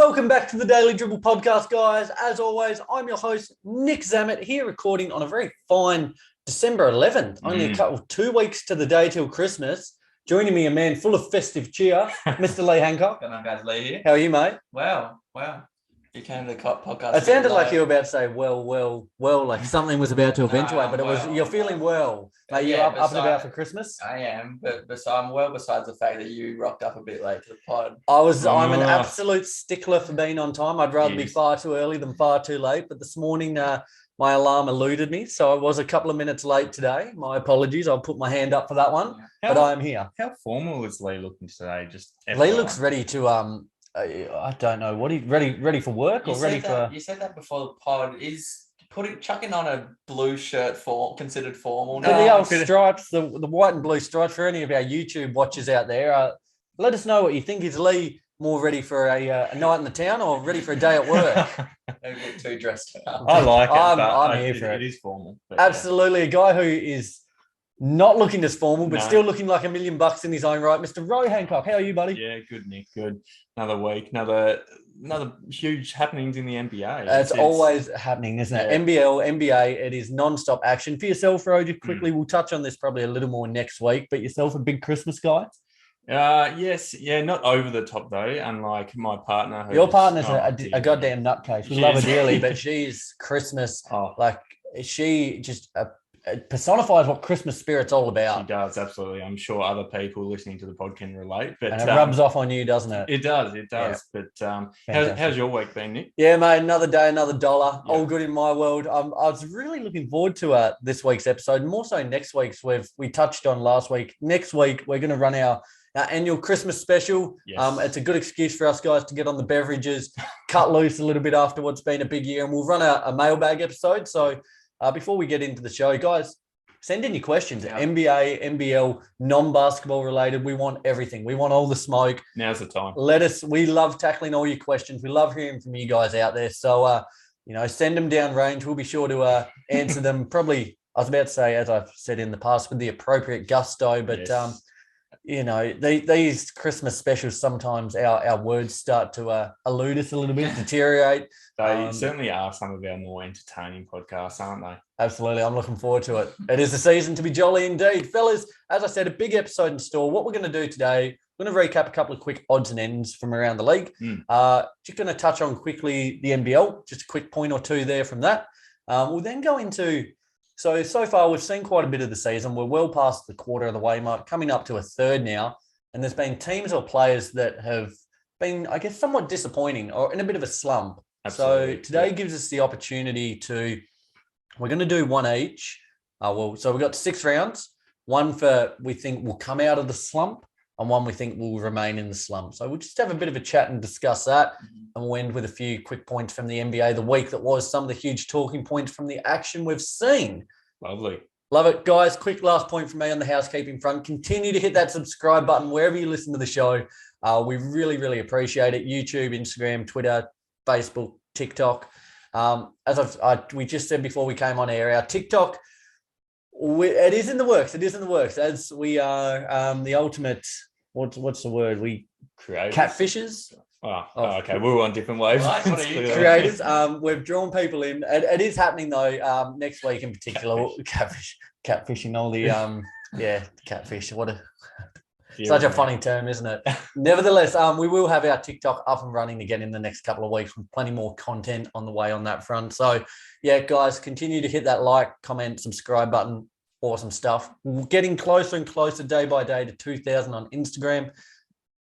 Welcome back to the Daily Dribble podcast, guys. As always, I'm your host, Nick Zammit, here recording on a very fine December 11th. Only a couple, 2 weeks to the day till Christmas. Joining me, a man full of festive cheer, Mr. Lee Hancock. Good on, guys. Lee here. How are you, mate? Wow. You came to the podcast. It sounded like you were about to say, well, like something was about to eventuate, but it was, you're feeling well. Mate, you're up and about for Christmas? I am, but I'm well besides the fact that you rocked up a bit late to the pod. I'm an absolute stickler for being on time. I'd rather be far too early than far too late, but this morning my alarm eluded me, so I was a couple of minutes late today. My apologies. I'll put my hand up for that one, but I am here. How formal is Lee looking today? Lee looks ready to I don't know what ready for work or ready for. You said that before the pod. Is chucking on a blue shirt considered formal? No, the old stripes, the white and blue stripes. For any of our YouTube watchers out there, let us know what you think. Is Lee more ready for a night in the town or ready for a day at work? Maybe get too dressed up. I like it. I'm here for it. It is formal. Absolutely, a guy who is not looking as formal, but still looking like $1 million in his own right. Mr. Roy Hancock, how are you, buddy? Yeah, good, Nick. Good. Another week, another huge happenings in the NBA. It's always happening, isn't it? NBL, NBA, it is non-stop action. For yourself, Roy, just quickly, we'll touch on this probably a little more next week, but yourself a big Christmas guy? Yes. Yeah, not over the top, though, unlike my partner. Your partner's a goddamn nutcase. We love her dearly, but she's Christmas. She just personifies what Christmas spirit's all about. She does, absolutely. I'm sure other people listening to the pod can relate. But and it rubs off on you, doesn't it? It does. Yeah. But how's your week been, Nick? Yeah, mate, another day, another dollar. Yeah. All good in my world. I was really looking forward to this week's episode, more so next week's. We touched on last week. Next week, we're going to run our annual Christmas special. Yes. It's a good excuse for us guys to get on the beverages, cut loose a little bit after what's been a big year, and we'll run a mailbag episode. So before we get into the show, guys, send in your questions. NBA, NBL, non-basketball related. We want everything. We want all the smoke. Now's the time. We love tackling all your questions. We love hearing from you guys out there. So, send them down range. We'll be sure to answer them. Probably, I was about to say, as I've said in the past, with the appropriate gusto, but these Christmas specials, sometimes our words start to elude us a little bit, deteriorate. They certainly are some of our more entertaining podcasts, aren't they? Absolutely. I'm looking forward to it. It is the season to be jolly indeed. Fellas, as I said, a big episode in store. What we're going to do today, we're going to recap a couple of quick odds and ends from around the league. Just going to touch on quickly the NBL, just a quick point or two there from that. We'll then go into... So far, we've seen quite a bit of the season. We're well past the quarter of the way mark, coming up to a third now. And there's been teams or players that have been, I guess, somewhat disappointing or in a bit of a slump. Absolutely. So today gives us the opportunity we're going to do one each. So we've got 6 rounds. One for we think will come out of the slump and one we think will remain in the slump. So we'll just have a bit of a chat and discuss that. And we'll end with a few quick points from the NBA, the week that was, some of the huge talking points from the action we've seen. Lovely. Love it. Guys, quick last point from me on the housekeeping front. Continue to hit that subscribe button wherever you listen to the show. We really, really appreciate it. YouTube, Instagram, Twitter, Facebook, TikTok. As we just said before we came on air, our TikTok, it is in the works. It is in the works. As we are the ultimate, what's the word? We create catfishers. Okay. We're on different waves. Right. What are you creators? We've drawn people in. It is happening though. Next week in particular, catfishing. All the catfish. Such a funny term, isn't it? Nevertheless, we will have our TikTok up and running again in the next couple of weeks with plenty more content on the way on that front. So, yeah, guys, continue to hit that like, comment, subscribe button. Awesome stuff. We're getting closer and closer day by day to 2,000 on Instagram.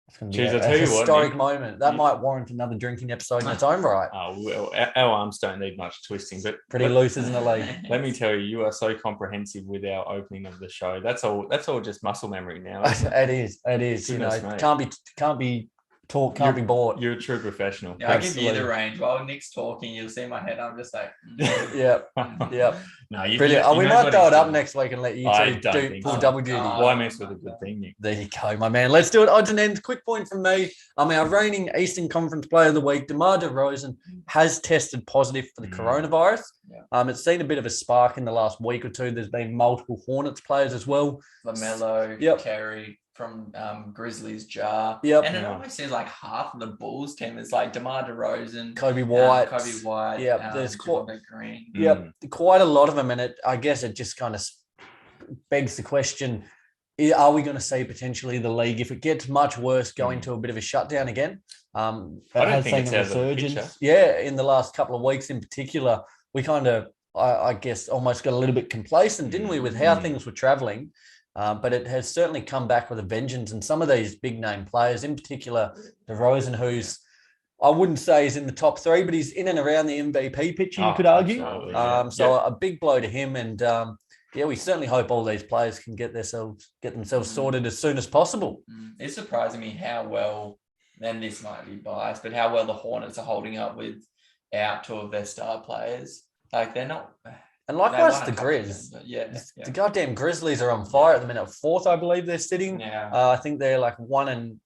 It's going to be a historic moment. That might warrant another drinking episode in its own right. Oh, well, our arms don't need much twisting, but pretty loose, isn't it, Lee? Let me tell you, you are so comprehensive with our opening of the show. That's all just muscle memory now. It is. Goodness, can't be taught, can't be bought. You're a true professional. Yeah, I give you the range. While Nick's talking, you'll see my head. I'm just like, Yep. No, brilliant. We might throw it up next week and let you two do full double duty. Why mess with a good thing, Nick? There you go, my man. Let's do it. Odds and ends. Quick point from me. Our reigning Eastern Conference Player of the Week, DeMar DeRozan, has tested positive for the coronavirus. It's seen a bit of a spark in the last week or two. There's been multiple Hornets players as well. LaMelo, Kerry, from Grizzlies jar. Yep. And it almost seems like half of the Bulls team is like DeMar DeRozan, Kobe White. Yep. There's Green. Yep. Quite a lot of them. And I guess it just kind of begs the question, are we going to see potentially the league, if it gets much worse, go into a bit of a shutdown again? I don't think it's out of the picture. Yeah, in the last couple of weeks in particular, we kind of, I guess, almost got a little bit complacent, didn't we, with how things were travelling? But it has certainly come back with a vengeance. And some of these big name players, in particular, DeRozan, who's, I wouldn't say he's in the top 3, but he's in and around the MVP picture, you could argue. So a big blow to him. And we certainly hope all these players can get themselves sorted as soon as possible. It's surprising me how well, and this might be biased, but how well the Hornets are holding up without 2 of their star players. Like, they're not. And likewise the Grizz. The goddamn Grizzlies are on fire at the minute. 4th, I believe they're sitting. I think they're like 1-8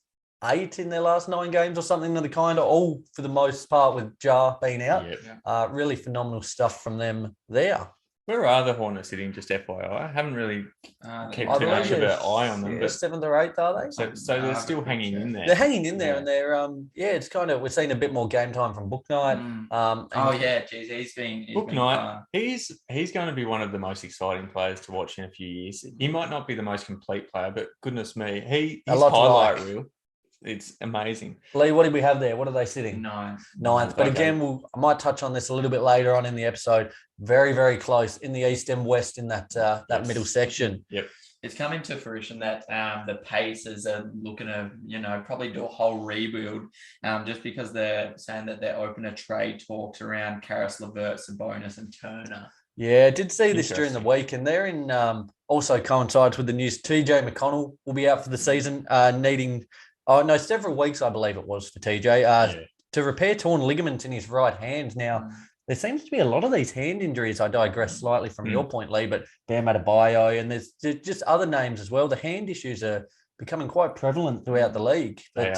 in their last 9 games or something of the kind, all for the most part with Jar being out. Really phenomenal stuff from them there. Where are the Hornets sitting? Just FYI, I haven't really kept too much of an eye on them. But 7th or 8th, are they? So they're still hanging in there. They're hanging in there, and they're it's kind of, we're seeing a bit more game time from Book Knight. He's been Book Knight. He's going to be one of the most exciting players to watch in a few years. He might not be the most complete player, but goodness me, his highlight reel. It's amazing. Lee, what did we have there? What are they sitting? 9th. But again, I might touch on this a little bit later on in the episode. Very, very close in the East and West in that middle section. Yep. It's coming to fruition that the Pacers are looking to, probably do a whole rebuild, just because they're saying that they're open to trade talks around Karis LeVert, Sabonis, and Turner. Yeah, I did see this during the week, and they're in also coincides with the news. TJ McConnell will be out for the season, needing several weeks, I believe it was, for TJ, to repair torn ligaments in his right hand. Now, there seems to be a lot of these hand injuries. I digress slightly from your point, Lee, but Bam Adebayo, and there's just other names as well. The hand issues are becoming quite prevalent throughout the league. But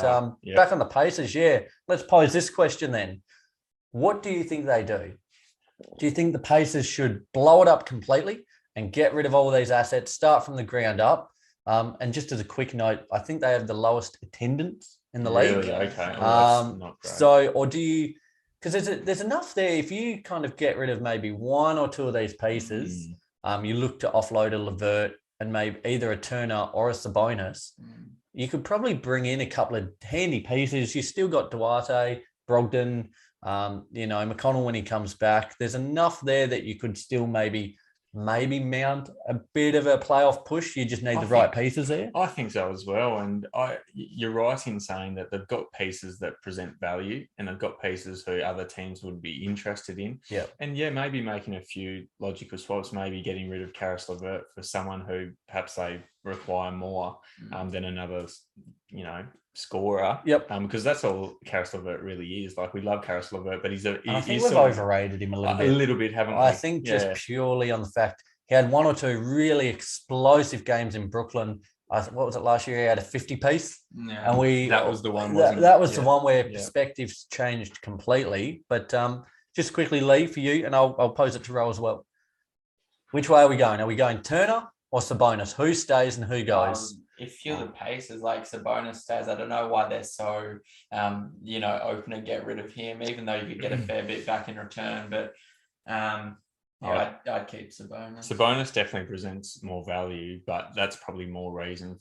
back on the Pacers, let's pose this question then. What do you think they do? Do you think the Pacers should blow it up completely and get rid of all these assets, start from the ground up? And just as a quick note, I think they have the lowest attendance in the league. Really? Okay. Not great. So, or do you, because there's enough there, if you kind of get rid of maybe 1 or 2 of these pieces, you look to offload a LeVert and maybe either a Turner or a Sabonis, you could probably bring in a couple of handy pieces. You still got Duarte, Brogdon, McConnell when he comes back. There's enough there that you could still maybe mount a bit of a playoff push. You just need the right pieces there. I think so as well. And you're right in saying that they've got pieces that present value, and they've got pieces who other teams would be interested in. Yeah. And maybe making a few logical swaps, maybe getting rid of Karis LeVert for someone who perhaps they require more than another, scorer. Yep. Because that's all Karis LeVert really is. Like, we love Karis LeVert, but I think we've overrated him a little bit. A little bit, haven't we? I think just purely on the fact he had 1 or 2 really explosive games in Brooklyn. What was it last year? He had a 50 piece. Yeah. And that was the one. That was the one where perspectives changed completely. But just quickly, Lee, for you, and I'll pose it to Ro as well. Which way are we going? Are we going Turner or Sabonis? Who stays and who goes? If you're the Pacers, like Sabonis stays, I don't know why they're so, open to get rid of him, even though you could get a fair bit back in return. But I'd keep Sabonis. Sabonis definitely presents more value, but that's probably more reason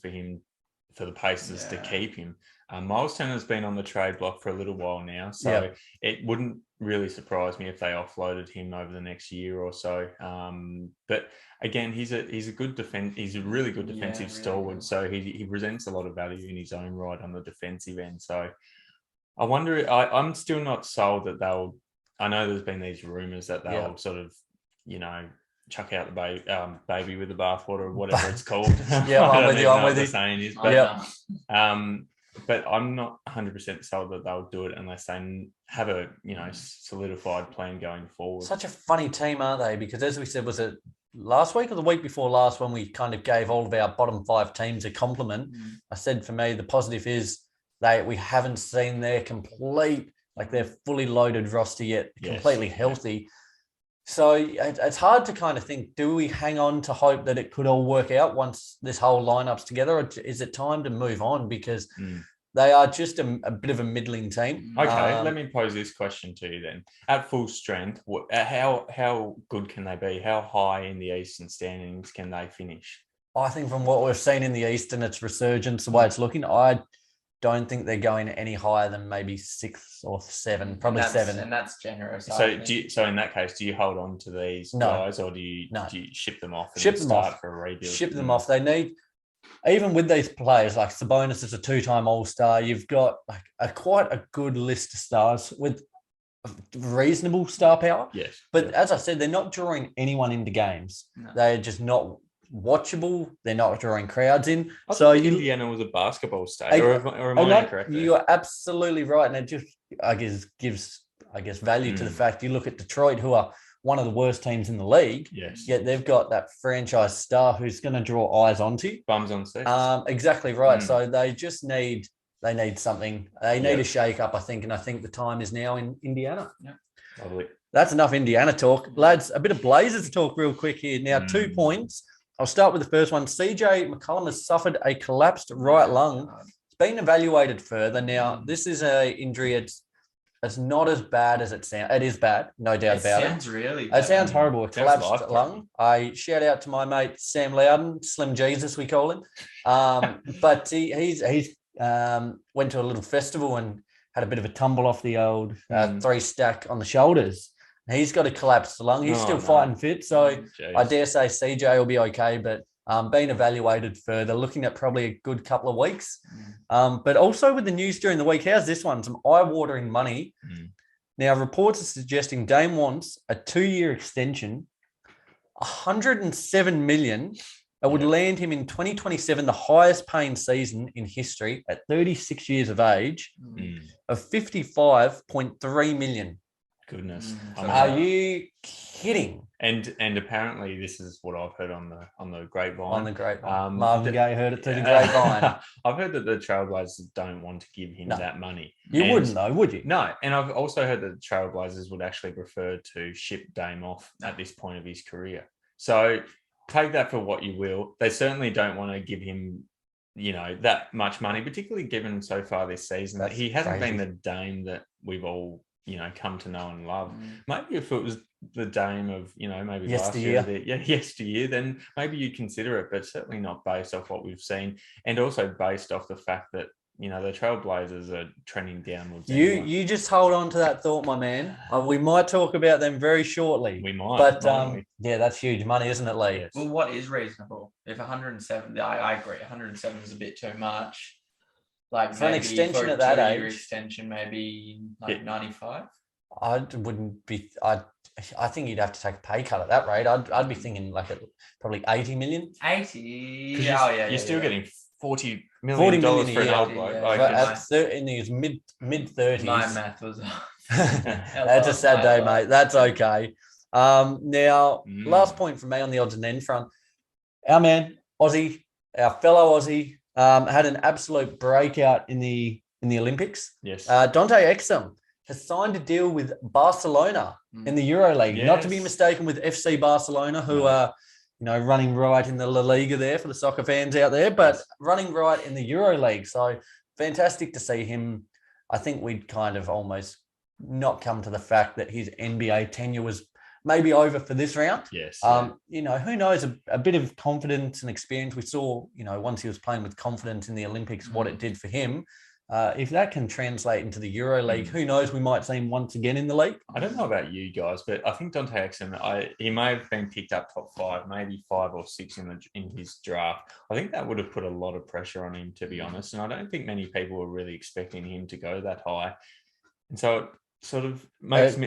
for the Pacers to keep him. Miles Turner's been on the trade block for a little while now, so it wouldn't really surprise me if they offloaded him over the next year or so. But again, he's a good defense. He's a really good defensive stalwart, so he presents a lot of value in his own right on the defensive end. So I wonder. I'm still not sold that they'll. I know there's been these rumors that they'll sort of, chuck out the baby with the bathwater or whatever it's called. I'm with you. I'm with you. Saying is, but I'm not 100% sold that they'll do it unless they have a solidified plan going forward. Such a funny team, aren't they? Because as we said, was it last week or the week before last when we kind of gave all of our bottom 5 teams a compliment? I said for me the positive is we haven't seen their complete, like their fully loaded roster yet, completely healthy. So it's hard to kind of think, do we hang on to hope that it could all work out once this whole lineup's together, or is it time to move on? Because they are just a bit of a middling team. Okay, let me pose this question to you then. At full strength, how good can they be? How high in the Eastern standings can they finish? I think from what we've seen in the East and its resurgence, the way it's looking, I don't think they're going any higher than maybe 6 or 7, probably 7. And that's generous. So in that case, do you hold on to these guys, or do you ship them off and start for a rebuild? Ship them off. They need, even with these players, like Sabonis is a 2-time All-Star, you've got like quite a good list of stars with reasonable star power. Yes. But as I said, they're not drawing anyone into games. No. They're just not watchable. They're not drawing crowds in. Indiana was a basketball state, or am I incorrect? You are absolutely right, and it just gives value to the fact you look at Detroit, who are one of the worst teams in the league. Yes. Yet they've got that franchise star who's going to draw eyes onto. Bums on seats. Exactly right. So they just need something. They need a shake up, I think, and I think the time is now in Indiana. Yeah. Lovely. That's enough Indiana talk, lads. A bit of Blazers talk real quick here. Now, 2 points. I'll start with the first one. CJ McCollum has suffered a collapsed right lung. It's been evaluated further. Now, this is an injury. It's not as bad as it sounds. It is bad, no doubt about it. It sounds really bad. It sounds horrible. A collapsed lung. I shout out to my mate Sam Loudon, Slim Jesus, we call him. But he's went to a little festival and had a bit of a tumble off the old 3-stack on the shoulders. He's got a collapsed lung. He's still fighting fit. So I dare say CJ will be okay, but being evaluated further, looking at probably a good couple of weeks. But also with the news during the week, how's this one? Some eye-watering money. Now, reports are suggesting Dame wants a 2-year extension, $107 million. It would land him in 2027, the highest paying season in history at 36 years of age, of $55.3 million. Goodness. Are you kidding? And apparently this is what I've heard on the grapevine. On the grapevine. Marvin Gaye heard it through the grapevine. I've heard that the Trailblazers don't want to give him that money. You wouldn't though, would you? No. And I've also heard that the Trailblazers would actually prefer to ship Dame off at this point of his career. So take that for what you will. They certainly don't want to give him, that much money, particularly given so far this season that he hasn't been the Dame that we've all come to know and love. Maybe if it was the Dame of, maybe yesteryear, then maybe you'd consider it, but certainly not based off what we've seen. And also based off the fact that, the Trailblazers are trending downwards. You just hold on to that thought, my man. We might talk about them very shortly. We might. But that's huge money, isn't it, Lee? Well, what is reasonable? If 107, I agree, 107 is a bit too much. Like for an extension at that age, extension maybe like 95. I wouldn't be. I think you'd have to take a pay cut at that rate. I'd be thinking like probably 80 million. 80. You're still getting $40 million for an old bloke. In his mid 30s. My math was off. That's a sad day, mate. That's okay. Now, last point from me on the odds and end front. Our man Aussie, our fellow Aussie. Had an absolute breakout in the Olympics. Yes. Dante Exum has signed a deal with Barcelona in the EuroLeague, not to be mistaken with FC Barcelona, who are running right in the La Liga there for the soccer fans out there, but running right in the EuroLeague. So fantastic to see him. I think we'd kind of almost not come to the fact that his NBA tenure was maybe over for this round. Yes. Who knows, a bit of confidence and experience. We saw, once he was playing with confidence in the Olympics, what it did for him. If that can translate into the EuroLeague, who knows, we might see him once again in the league. I don't know about you guys, but I think Dante Exum, he may have been picked up top 5, maybe 5 or 6 in his draft. I think that would have put a lot of pressure on him, to be honest. And I don't think many people were really expecting him to go that high. And so it sort of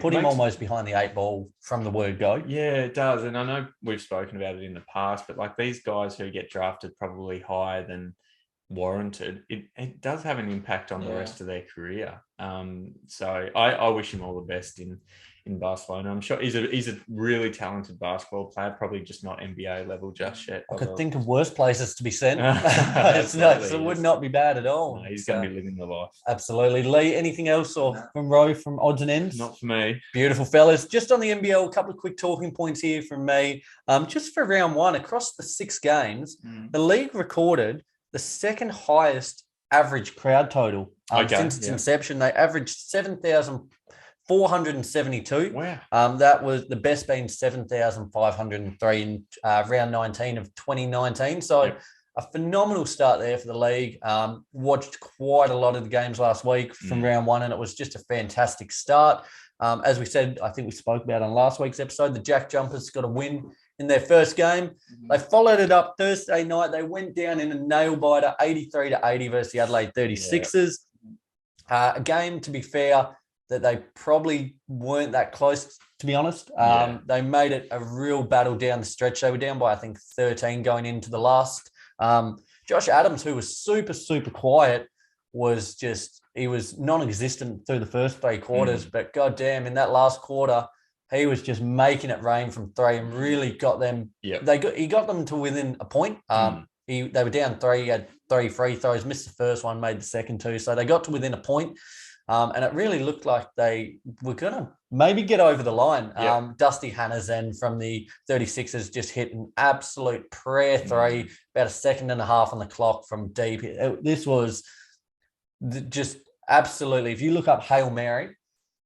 put him almost behind the 8 ball from the word go. Yeah, it does. And I know we've spoken about it in the past, but like these guys who get drafted probably higher than warranted, it does have an impact on the rest of their career. So I wish him all the best in in Barcelona. I'm sure he's a really talented basketball player, probably just not NBA level just yet. I could think of worse places to be sent. It would not be bad at all. No, he's going to be living the life. Absolutely. Lee, anything else from Ro from odds and ends? Not for me. Beautiful, fellas. Just on the NBL, a couple of quick talking points here from me. Just for round one, across the 6 games, the league recorded the second highest average crowd total since its inception. They averaged 7,472. Wow. That was the best being 7,503 in round 19 of 2019. So a phenomenal start there for the league. Watched quite a lot of the games last week from round one, and it was just a fantastic start. As we said, I think we spoke about on last week's episode, the Jackjumpers got a win in their first game. They followed it up Thursday night. They went down in a nail-biter, 83-80 versus the Adelaide 36ers. A game, to be fair, that they probably weren't that close, to be honest. They made it a real battle down the stretch. They were down by, I think, 13 going into the last. Josh Adams, who was super, super quiet, he was non-existent through the first 3 quarters, but goddamn, in that last quarter, he was just making it rain from 3 and really got them. He got them to within a point. They were down 3. He had 3 free throws, missed the first one, made the second 2. So they got to within a point. And it really looked like they were going to maybe get over the line. Dusty Hanazen from the 36ers just hit an absolute prayer 3, about a second and a half on the clock from deep. This was just absolutely, if you look up Hail Mary,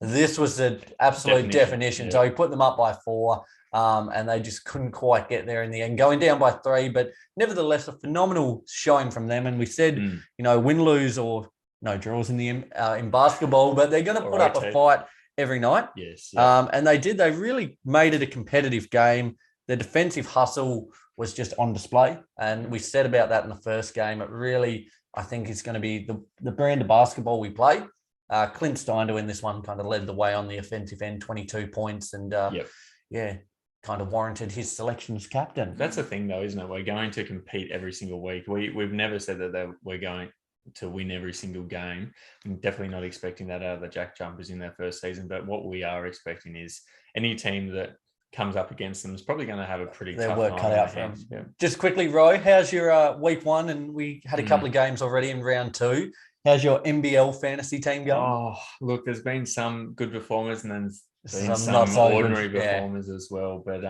this was the absolute definition. So he put them up by 4, and they just couldn't quite get there in the end, going down by 3. But nevertheless, a phenomenal showing from them. And we said, win, lose, or no draws in basketball, but they're going to put up a fight every night. And they did. They really made it a competitive game. The defensive hustle was just on display. And we said about that in the first game. It really, I think, is going to be the brand of basketball we play. Clint Steindl in this one kind of led the way on the offensive end, 22 points, and kind of warranted his selection as captain. That's the thing, though, isn't it? We're going to compete every single week. We've never said that we're going to win every single game. I'm definitely not expecting that out of the Jackjumpers in their first season, but what we are expecting is any team that comes up against them is probably going to have a pretty tough work night cut out for them. Just quickly, Ro, how's your week 1? And we had a couple of games already in round 2. How's your NBL fantasy team going? Oh, look, there's been some good performers and then been some ordinary performers as well. But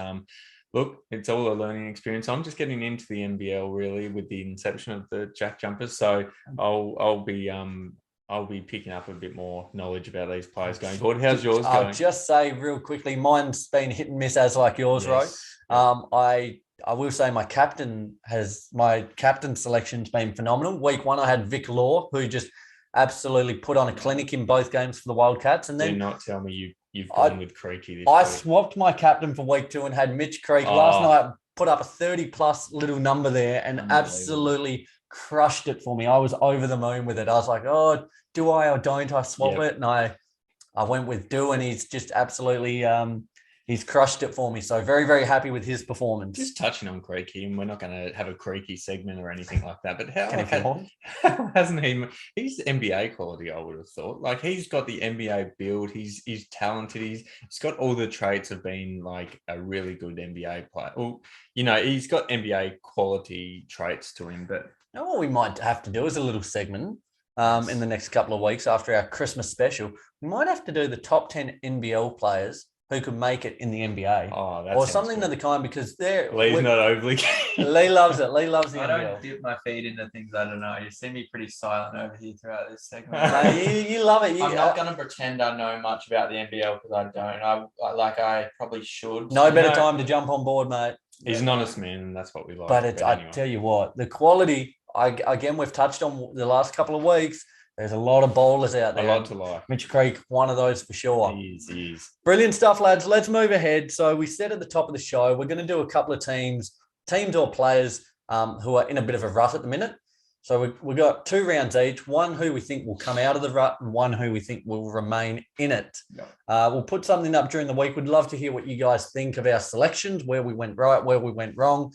look, it's all a learning experience. I'm just getting into the NBL really with the inception of the Jackjumpers. So I'll be picking up a bit more knowledge about these players going forward. How's yours going? I'll just say real quickly, mine's been hit and miss as like yours, Ro. I will say my captain selection's been phenomenal. Week 1, I had Vic Law, who just absolutely put on a clinic in both games for the Wildcats. And then do not tell me you've gone with Creaky this I week. swapped my captain for week 2 and had Mitch Creek. Last night, put up a 30-plus little number there and absolutely crushed it for me. I was over the moon with it. I was like, oh, do I or don't I swap it? And I went with Do, and he's just absolutely he's crushed it for me. So very, very happy with his performance. Just touching on Creaky, and we're not going to have a Creaky segment or anything like that, but how hasn't he? He's NBA quality, I would have thought. Like, he's got the NBA build. He's talented. He's got all the traits of being like a really good NBA player. Well, he's got NBA quality traits to him. But what we might have to do is a little segment in the next couple of weeks after our Christmas special. We might have to do the top 10 NBL players who could make it in the NBA. Or something of the kind, because Lee's not overly keen. Lee loves it. Lee loves the I NBL. don't dip my feet into things I don't know. You see me pretty silent over here throughout this segment. You love it. I'm not going to pretend I know much about the NBL because I don't. I probably should. No better time to jump on board, mate. He's an honest man, and that's what we like. But I tell you what, the quality, again, we've touched on the last couple of weeks. There's a lot of bowlers out there. A lot to like. Mitch Creek, one of those for sure. He is. Brilliant stuff, lads. Let's move ahead. So we said at the top of the show, we're going to do a couple of teams or players who are in a bit of a rut at the minute. So we've got 2 rounds each, one who we think will come out of the rut and one who we think will remain in it. We'll put something up during the week. We'd love to hear what you guys think of our selections, where we went right, where we went wrong.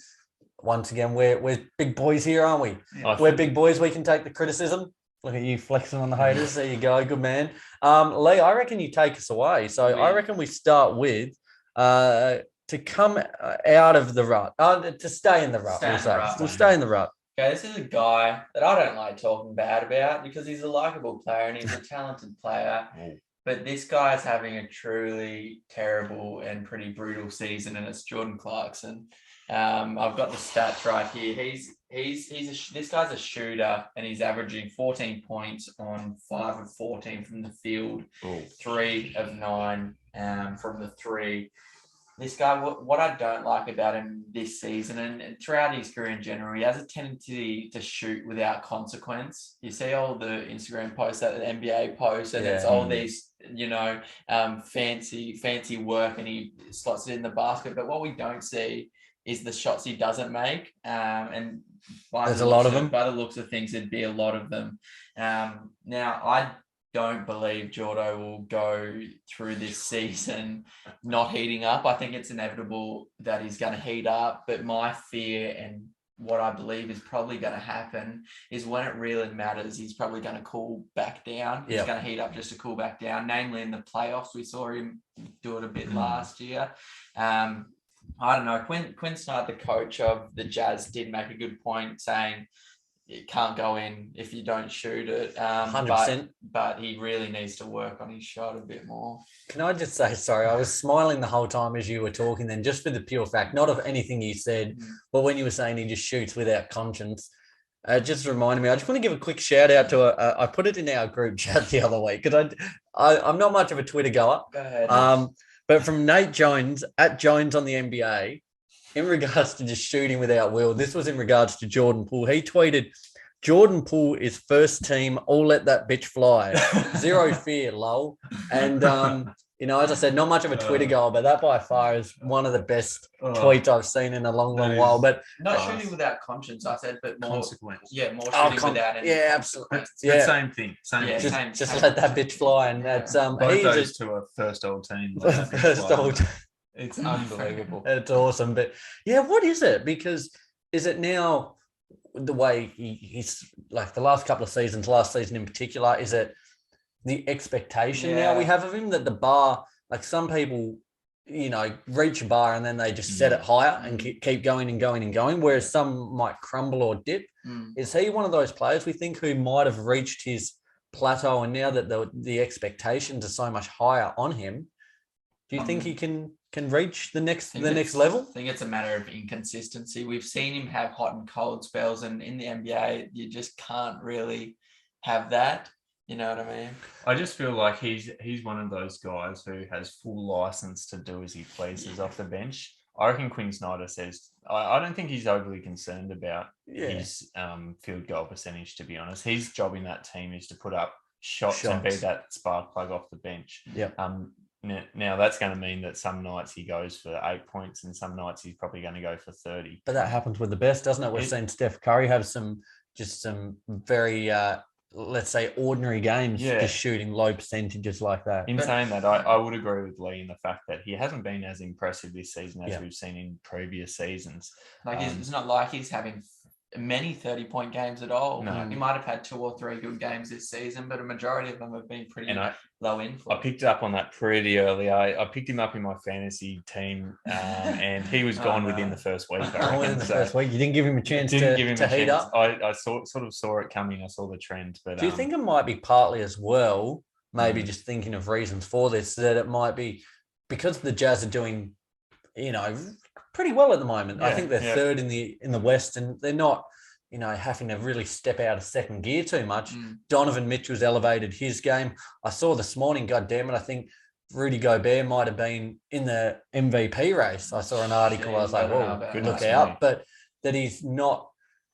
Once again, we're big boys here, aren't we? Yeah. We're big boys. We can take the criticism. Look at you flexing on the haters. There you go. Good man. Lee, I reckon you take us away. So I reckon we start with to come out of the rut, to stay in the rut. We'll stay in the rut. Okay, this is a guy that I don't like talking bad about because he's a likable player and he's a talented player. But this guy is having a truly terrible and pretty brutal season, and it's Jordan Clarkson. I've got the stats right here. This guy's a shooter, and he's averaging 14 points on 5 of 14 from the field, 3 of 9 from the 3. This guy, what I don't like about him this season and throughout his career in general, he has a tendency to shoot without consequence. You see all the Instagram posts that the NBA posts, and it's all these, fancy work, and he slots it in the basket. But what we don't see is the shots he doesn't make. And there's a lot of them. By the looks of things, there'd be a lot of them. Now, I don't believe Jordo will go through this season not heating up. I think it's inevitable that he's going to heat up. But my fear and what I believe is probably going to happen is when it really matters, he's probably going to cool back down. He's going to heat up just to cool back down. Namely, in the playoffs, we saw him do it a bit last year. I don't know. Quinn Snyder, the coach of the Jazz, did make a good point saying it can't go in if you don't shoot it. 100%. But he really needs to work on his shot a bit more. Can I just say, sorry, I was smiling the whole time as you were talking then, just for the pure fact, not of anything you said, but when you were saying he just shoots without conscience, it just reminded me, I just want to give a quick shout out to I put it in our group chat the other week because I'm not much of a Twitter goer. Go ahead. But from Nate Jones, at Jones on the NBA, in regards to just shooting without will, this was in regards to Jordan Poole. He tweeted, Jordan Poole is first team, all let that bitch fly. Zero fear, lol. And, as I said, not much of a Twitter goal, but that by far is one of the best tweets I've seen in a long while. But not shooting without conscience, I said, but more consequence. Yeah, more shooting without any. Yeah, absolutely. Same thing. Just let that bitch fly. And that's both those two are first old team. It's unbelievable. It's awesome. But yeah, what is it? Because is it now the way he's like the last couple of seasons, last season in particular, is it the expectation now we have of him that the bar, like some people, reach a bar and then they just set it higher and keep going and going and going, whereas some might crumble or dip. Is he one of those players we think who might have reached his plateau and now that the expectations are so much higher on him, do you think he can reach the next level? I think it's a matter of inconsistency. We've seen him have hot and cold spells, and in the NBA, you just can't really have that. You know what I mean? I just feel like he's one of those guys who has full license to do as he pleases off the bench. I reckon Quinn Snyder says, I don't think he's overly concerned about his field goal percentage, to be honest. His job in that team is to put up shots. And be that spark plug off the bench. Yeah. Now that's going to mean that some nights he goes for 8 points and some nights he's probably going to go for 30. But that happens with the best, doesn't it? We've seen Steph Curry have some very, let's say, ordinary games, just shooting low percentages like that. In saying that, I would agree with Lee in the fact that he hasn't been as impressive this season as we've seen in previous seasons. Like it's not like he's having many 30-point games at all. No. He might have had 2 or 3 good games this season, but a majority of them have been pretty low influence. I picked up on that pretty early. I picked him up in my fantasy team, and he was gone within the first week. Within the first week, you didn't give him a chance to heat up. I sort of saw it coming. I saw the trend. But do you think it might be partly as well? Maybe just thinking of reasons for this, that it might be because the Jazz are doing, pretty well at the moment. I think they're third in the West, and they're not, having to really step out of second gear too much. Donovan Mitchell's elevated his game. I saw this morning, God damn it, I think Rudy Gobert might have been in the MVP race. I saw an article. I was like, "Whoa, look out!" But that he's not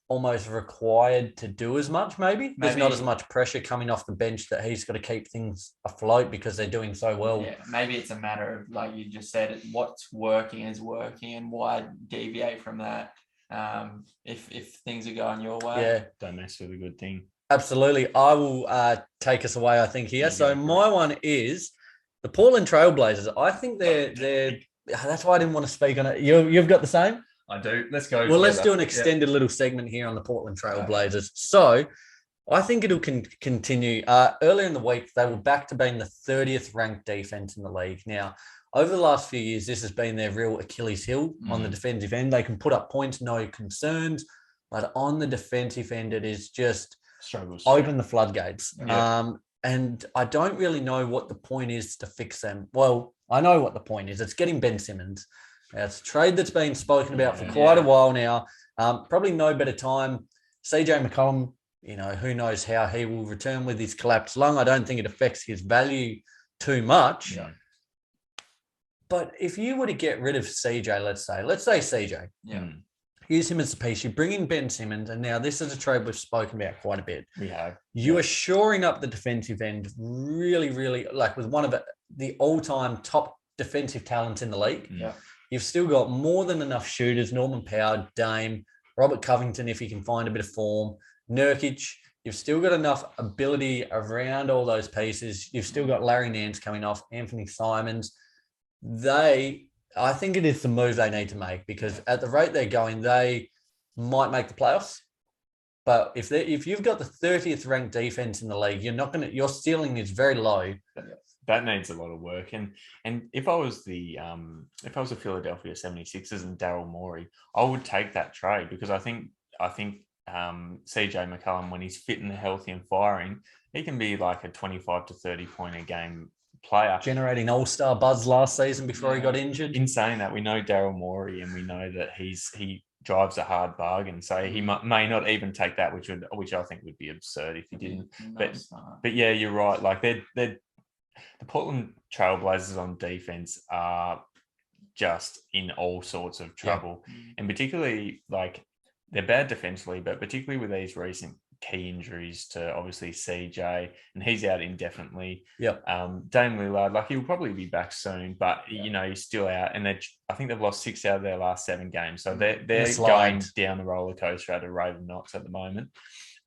almost required to do as much. Maybe there's not as much pressure coming off the bench that he's got to keep things afloat because they're doing so well. Yeah, maybe it's a matter of, like you just said, what's working is working, and why deviate from that if things are going your way. Yeah, don't mess with a good thing. Absolutely. I will take us away, I think, here. So my one is the Portland Trailblazers. I think they're that's why I didn't want to speak on it. You've got the same? I do. Let's go. Well, let's do an extended little segment here on the Portland Trailblazers. So I think it'll continue. Earlier in the week, they were back to being the 30th ranked defense in the league. Now, over the last few years, this has been their real Achilles heel on the defensive end. They can put up points, no concerns, but on the defensive end, it is just struggles. Open the floodgates. Yep. And I don't really know what the point is to fix them. Well, I know what the point is. It's getting Ben Simmons. It's a trade that's been spoken about for quite a while now. Probably no better time. CJ McCollum, who knows how he will return with his collapsed lung. I don't think it affects his value too much. Yeah. But if you were to get rid of CJ, let's say CJ. Yeah. Use him as a piece. You bring in Ben Simmons, and now this is a trade we've spoken about quite a bit. We have. You are shoring up the defensive end really, really, like with one of the all-time top defensive talents in the league. Yeah. You've still got more than enough shooters, Norman Powell, Dame, Robert Covington, if he can find a bit of form, Nurkic. You've still got enough ability around all those pieces. You've still got Larry Nance coming off, Anthony Simons. I think it is the move they need to make, because at the rate they're going, they might make the playoffs. But if you've got the 30th ranked defense in the league, your ceiling is very low. That needs a lot of work. And if I was the Philadelphia 76ers and Daryl Morey, I would take that trade, because I think CJ McCollum, when he's fit and healthy and firing, he can be like a 25 to 30 point a game player, generating all-star buzz last season before he got injured. In saying that, we know Daryl Morey, and we know that he drives a hard bargain, so he may not even take that, which I think would be absurd if he didn't. But yeah, you're right. Like the Portland Trailblazers on defense are just in all sorts of trouble, and particularly like they're bad defensively, but particularly with these recent key injuries to obviously CJ, and he's out indefinitely. Yep. Dame Lillard, like he'll probably be back soon, but he's still out, and I think they've lost 6 out of their last 7 games, so they're going down the roller coaster at a rate of knots at the moment.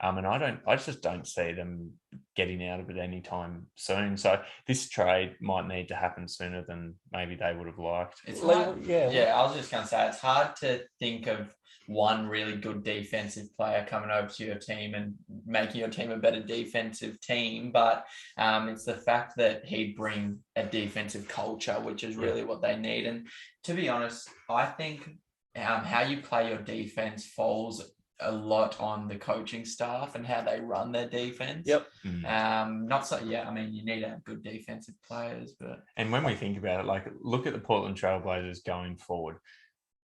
And I just don't see them getting out of it anytime soon. So this trade might need to happen sooner than maybe they would have liked. It's hard, I was just going to say, it's hard to think of one really good defensive player coming over to your team and making your team a better defensive team. But it's the fact that he'd bring a defensive culture, which is really what they need. And to be honest, I think how you play your defense falls a lot on the coaching staff and how they run their defense. Yep. Not so. Yeah, I mean, you need to have good defensive players, and when we think about it, like look at the Portland Trailblazers going forward.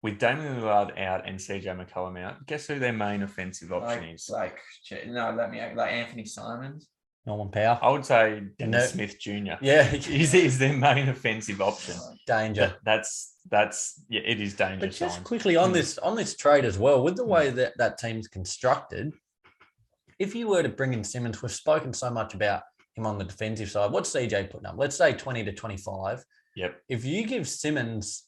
With Damian Lillard out and CJ McCollum out, guess who their main offensive option is? Like Anthony Simons. Norman Powell. I would say Dennis Smith Jr. Yeah, is their main offensive option. Danger. It is dangerous. But just quickly on this trade as well, with the way that team's constructed, if you were to bring in Simmons, we've spoken so much about him on the defensive side. What's CJ putting up? Let's say 20 to 25. Yep. If you give Simmons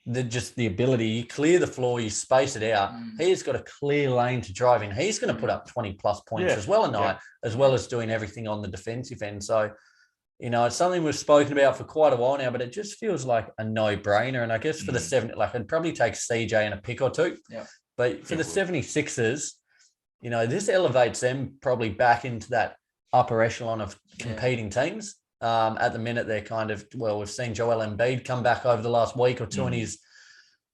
the ability, you clear the floor, you space it out, he's got a clear lane to drive in. He's going to put up 20 plus points as well a night, as well as doing everything on the defensive end. So, it's something we've spoken about for quite a while now, but it just feels like a no-brainer. And I guess for the 7, it'd probably take CJ and a pick or two. Yeah. But for the 76ers, this elevates them probably back into that upper echelon of competing teams. At the minute, they're kind of, we've seen Joel Embiid come back over the last week or two, and he's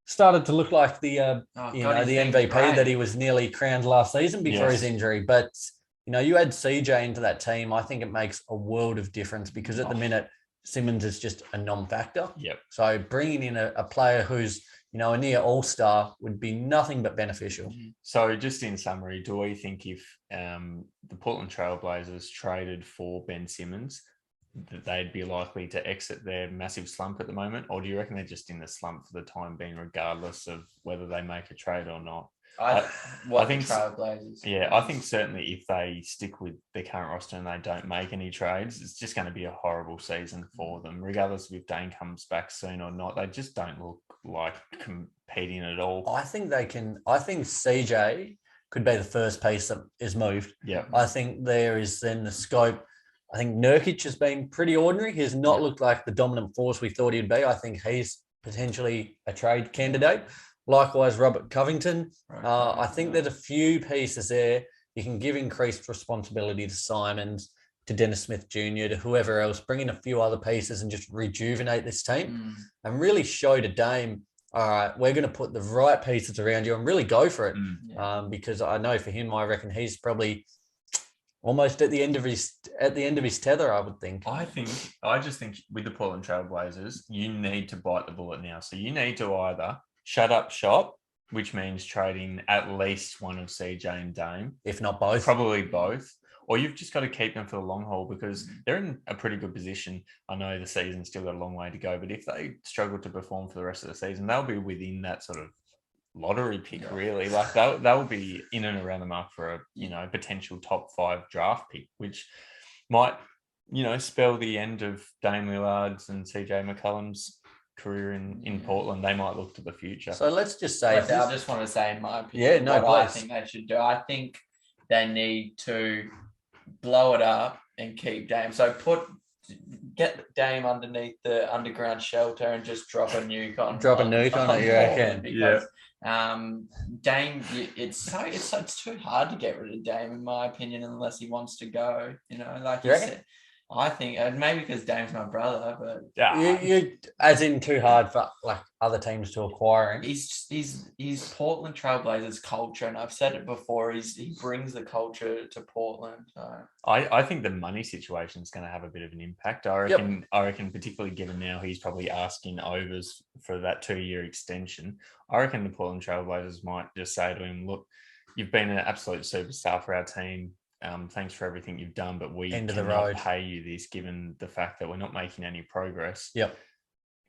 started to look like the MVP that he was nearly crowned last season before his injury. But, you add CJ into that team, I think it makes a world of difference, because at the minute, Simmons is just a non-factor. Yep. So bringing in a player who's, a near all-star would be nothing but beneficial. So just in summary, do we think if the Portland Trailblazers traded for Ben Simmons, that they'd be likely to exit their massive slump at the moment? Or do you reckon they're just in the slump for the time being, regardless of whether they make a trade or not? I think Trailblazers. Yeah, I think certainly if they stick with their current roster and they don't make any trades, it's just going to be a horrible season for them, regardless of if Dane comes back soon or not. They just don't look like competing at all. I think they can. I think CJ could be the first piece that is moved. Yeah. I think there is then the scope. I think Nurkic has been pretty ordinary. He has not looked like the dominant force we thought he'd be. I think he's potentially a trade candidate. Likewise, Robert Covington. I think there's a few pieces there You can give increased responsibility to Simons, to Dennis Smith Jr., to whoever else, bring in a few other pieces and just rejuvenate this team and really show to Dame, all right, we're going to put the right pieces around you and really go for it. Because I know for him, I reckon he's probably almost at the end of his tether, I would think. I just think with the Portland Trailblazers, you need to bite the bullet now. So you need to either shut up shop, which means trading at least one of CJ and Dame, if not both, probably both. Or you've just got to keep them for the long haul because they're in a pretty good position. I know the season's still got a long way to go, but if they struggle to perform for the rest of the season, they'll be within that sort of lottery pick, really. Like they'll be in and around the mark for a potential top 5 draft pick, which might spell the end of Dame Lillard's and CJ McCollum's career in Portland. They might look to the future. So let's just say, I just want to say in my opinion, I think they should do. I think they need to blow it up and keep Dame. So get Dame underneath the underground shelter and just drop a nuke on. Drop a nuke on it, you reckon? Because Dame, it's too hard to get rid of Dame in my opinion, unless he wants to go. Like you said. I think, and maybe because Dame's my brother, but you as in too hard for like other teams to acquire him. He's Portland Trailblazers culture, and I've said it before. He brings the culture to Portland. So. I think the money situation is going to have a bit of an impact. I reckon, particularly given now he's probably asking overs for that 2-year extension. I reckon the Portland Trailblazers might just say to him, "Look, you've been an absolute superstar for our team. Thanks for everything you've done, but we cannot pay you this given the fact that we're not making any progress." Yep.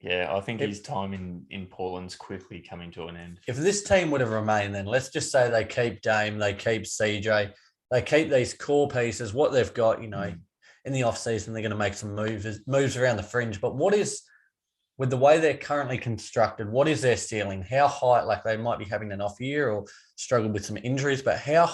Yeah, I think his time in Portland's quickly coming to an end. If this team would have remained, then let's just say they keep Dame, they keep CJ, they keep these core pieces, what they've got, in the offseason, they're going to make some moves around the fringe. But what is, with the way they're currently constructed, what is their ceiling? How high? Like they might be having an off year or struggle with some injuries, but how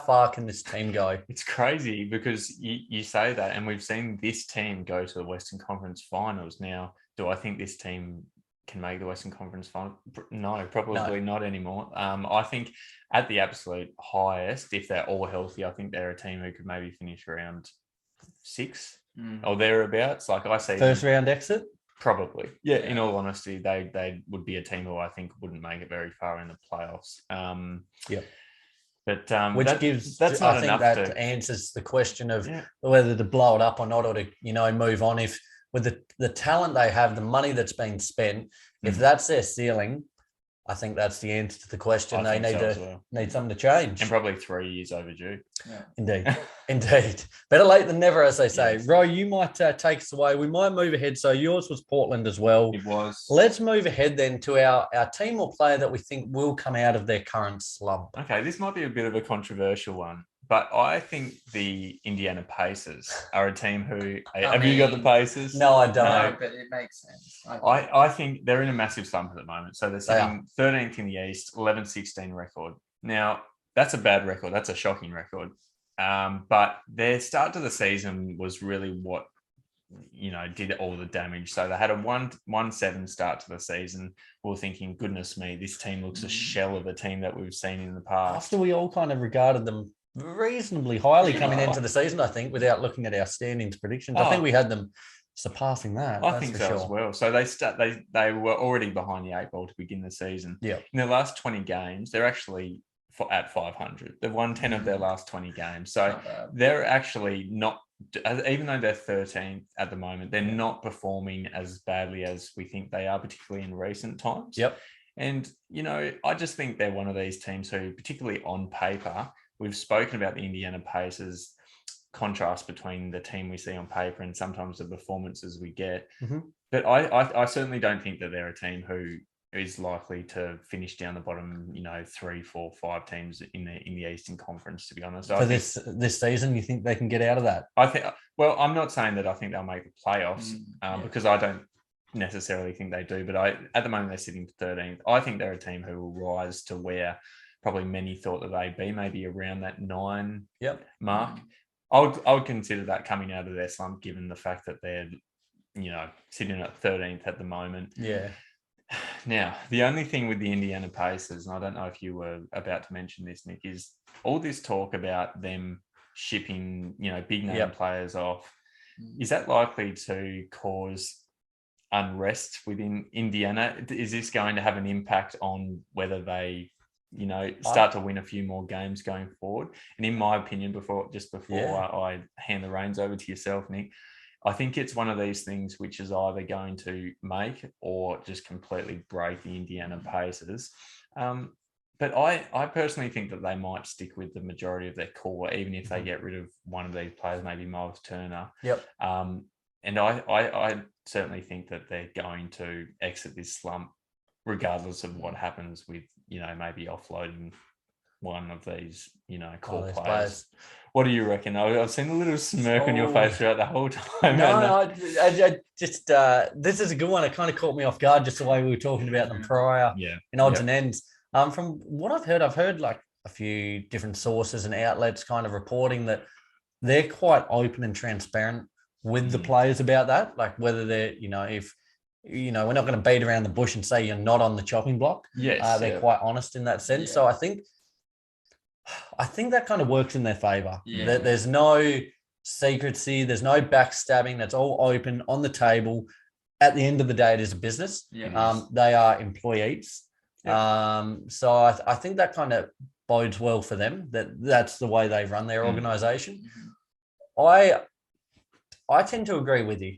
far can this team go? It's crazy because you say that, and we've seen this team go to the Western Conference Finals. Now, do I think this team can make the Western Conference Final? No, probably not anymore. I think at the absolute highest, if they're all healthy, I think they're a team who could maybe finish around 6 or thereabouts. Like I say, first round exit. Probably. Yeah, in all honesty, they would be a team who I think wouldn't make it very far in the playoffs. But that's not enough. That answers the question of whether to blow it up or not, or to move on. If with the talent they have, the money that's been spent, if that's their ceiling, I think that's the answer to the question. They need something to change. And probably 3 years overdue. Yeah. Indeed. Better late than never, as they say. Yes. Ro, you might take us away. We might move ahead. So yours was Portland as well. It was. Let's move ahead then to our team or player that we think will come out of their current slump. Okay, this might be a bit of a controversial one, but I think the Indiana Pacers are a team who... Have you got the Pacers? No, I don't. No, but it makes sense. I think they're in a massive slump at the moment. So they're sitting 13th in the East, 11-16 record. Now, that's a bad record. That's a shocking record. But their start to the season was really what, did all the damage. So they had a 1-7 start to the season. We were thinking, goodness me, this team looks a shell of a team that we've seen in the past. After we all kind of regarded them reasonly highly coming into the season, I think, without looking at our standings predictions. I think we had them surpassing that. I think so as well. So they were already behind the 8 ball to begin the season. Yeah. In the last 20 games, they're actually at 500. They've won 10 of their last 20 games. So they're actually not, even though they're 13th at the moment, they're not performing as badly as we think they are, particularly in recent times. Yep. And, I just think they're one of these teams who, particularly on paper, we've spoken about the Indiana Pacers contrast between the team we see on paper and sometimes the performances we get. Mm-hmm. But I certainly don't think that they're a team who is likely to finish down the bottom, 3, 4, 5 teams in the Eastern Conference, to be honest. For this season, you think they can get out of that? I'm not saying that I think they'll make the playoffs because I don't necessarily think they do, but at the moment they're sitting 13th. I think they're a team who will rise to where probably many thought that they'd be, maybe around that 9 mark. I would consider that coming out of their slump, given the fact that they're, sitting at 13th at the moment. Yeah. Now, the only thing with the Indiana Pacers, and I don't know if you were about to mention this, Nick, is all this talk about them shipping, big name players off. Is that likely to cause unrest within Indiana? Is this going to have an impact on whether they, start to win a few more games going forward? And in my opinion, before I hand the reins over to yourself, Nick, I think it's one of these things which is either going to make or just completely break the Indiana Pacers. But I personally think that they might stick with the majority of their core, even if they get rid of one of these players, maybe Miles Turner. Yep. And I certainly think that they're going to exit this slump, regardless of what happens with, maybe offloading one of these, core players. What do you reckon? I've seen a little smirk on your face throughout the whole time. No, I just this is a good one. It kind of caught me off guard, just the way we were talking about them prior in odds and ends. From what I've heard like a few different sources and outlets kind of reporting that they're quite open and transparent with the players about that, like whether they're, if we're not going to beat around the bush and say you're not on the chopping block. They're quite honest in that sense. So I think that kind of works in their favor. There's no secrecy, there's no backstabbing. That's all open on the table. At the end of the day, it is a business. They are employees. So I think that kind of bodes well for them. That's the way they run their organization. I tend to agree with you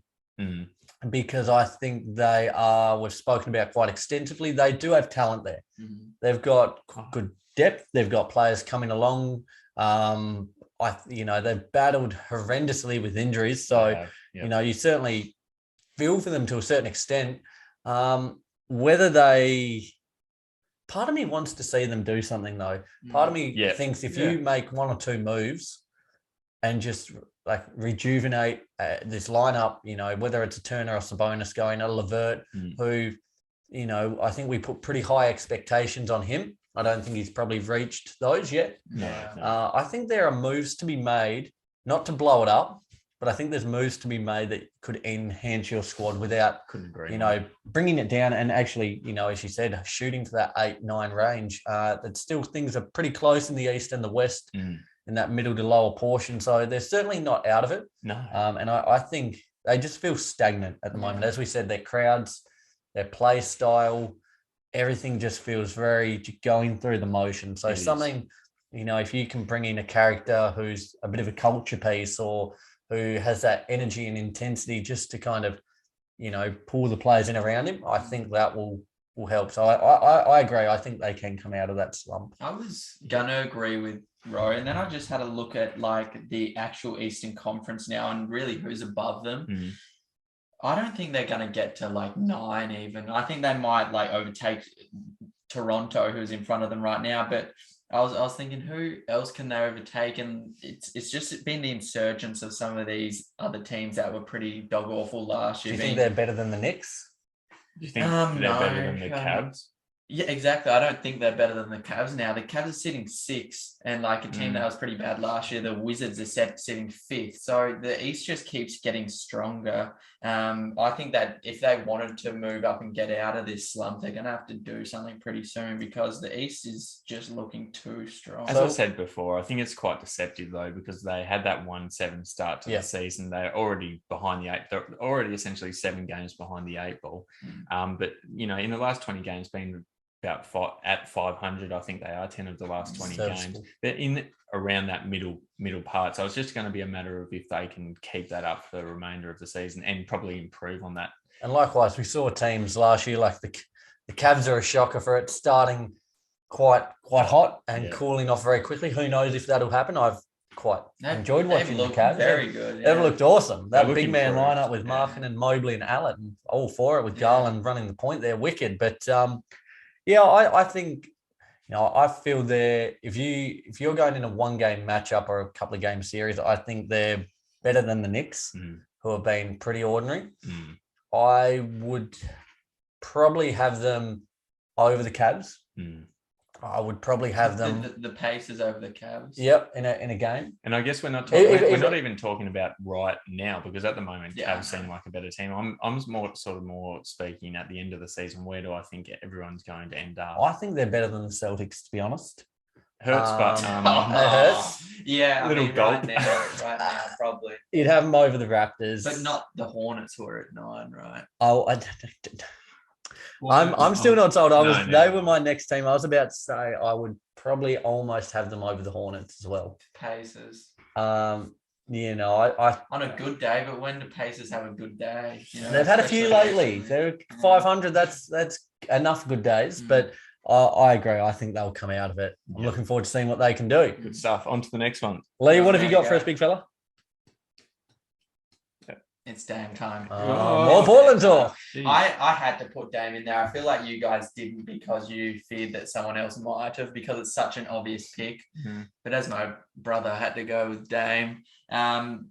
because I think we've spoken about quite extensively. They do have talent there. They've got good depth. They've got players coming along. They've battled horrendously with injuries. So, you certainly feel for them to a certain extent. Part of me wants to see them do something though. Part of me thinks if you make one or two moves and just like rejuvenate this lineup, whether it's a Turner or Sabonis going, a Levert, who, I think we put pretty high expectations on him. I don't think he's probably reached those yet. No. I think there are moves to be made, not to blow it up, but I think there's moves to be made that could enhance your squad without, bringing it down and actually, as you said, shooting for that 8-9 range. That still things are pretty close in the East and the West in that middle to lower portion. So they're certainly not out of it. No. And I think they just feel stagnant at the moment. As we said, their crowds, their play style, everything just feels very going through the motion. So something, if you can bring in a character who's a bit of a culture piece or who has that energy and intensity just to kind of, pull the players in around him, I think that will help. So I agree. I think they can come out of that slump. I was going to agree with Roy, and then I just had a look at like the actual Eastern Conference now and really who's above them. I don't think they're going to get to like 9 even. I think they might like overtake Toronto, who's in front of them right now, but I was thinking, who else can they overtake? And it's just been the insurgence of some of these other teams that were pretty dog awful last year. Do you think they're better than the Knicks? Do you think they're better than the Cavs? Yeah, exactly. I don't think they're better than the Cavs now. The Cavs are sitting 6th, and like a team that was pretty bad last year, the Wizards are sitting 5th. So the East just keeps getting stronger. I think that if they wanted to move up and get out of this slump, they're going to have to do something pretty soon because the East is just looking too strong. As I said before, I think it's quite deceptive though because they had that 1-7 start to the season. They're already behind the 8. They're already essentially 7 games behind the 8 ball. But in the last 20 games, been about at 500, I think they are 10 of the last 20 games. They're in around that middle part. So it's just going to be a matter of if they can keep that up for the remainder of the season and probably improve on that. And likewise, we saw teams last year like the Cavs are a shocker for it starting quite hot and cooling off very quickly. Who knows if that'll happen? I've quite enjoyed watching the Cavs. Very good. They've looked awesome. That big man lineup with Markin and Mobley and Allen, all for it with Garland running the point. They're wicked. But I think, I feel if you're going in a 1-game matchup or a couple of game series, I think they're better than the Knicks, who have been pretty ordinary. I would probably have them over the Cavs. I would probably have them. The Pacers over the Cavs. Yep, in a game. And I guess we're not even talking about right now, because at the moment Cavs seem like a better team. I'm more speaking at the end of the season. Where do I think everyone's going to end up? I think they're better than the Celtics, to be honest. Hurts, but it hurts. Yeah, little right now, probably. You'd have them over the Raptors, but not the Hornets, who are at 9, right? Oh, I'm still not sold. They were my next team. I was about to say I would probably almost have them over the Hornets as well. Pacers. I on a good day, but when do Pacers have a good day? They've had a few lately. They're 500. That's enough good days, but I agree. I think they'll come out of it. I'm looking forward to seeing what they can do. Good stuff. On to the next one. Lee, what have you got for us, big fella? It's Dame time. More Portland talk. I had to put Dame in there. I feel like you guys didn't because you feared that someone else might have, because it's such an obvious pick. Mm-hmm. But as my brother, had to go with Dame.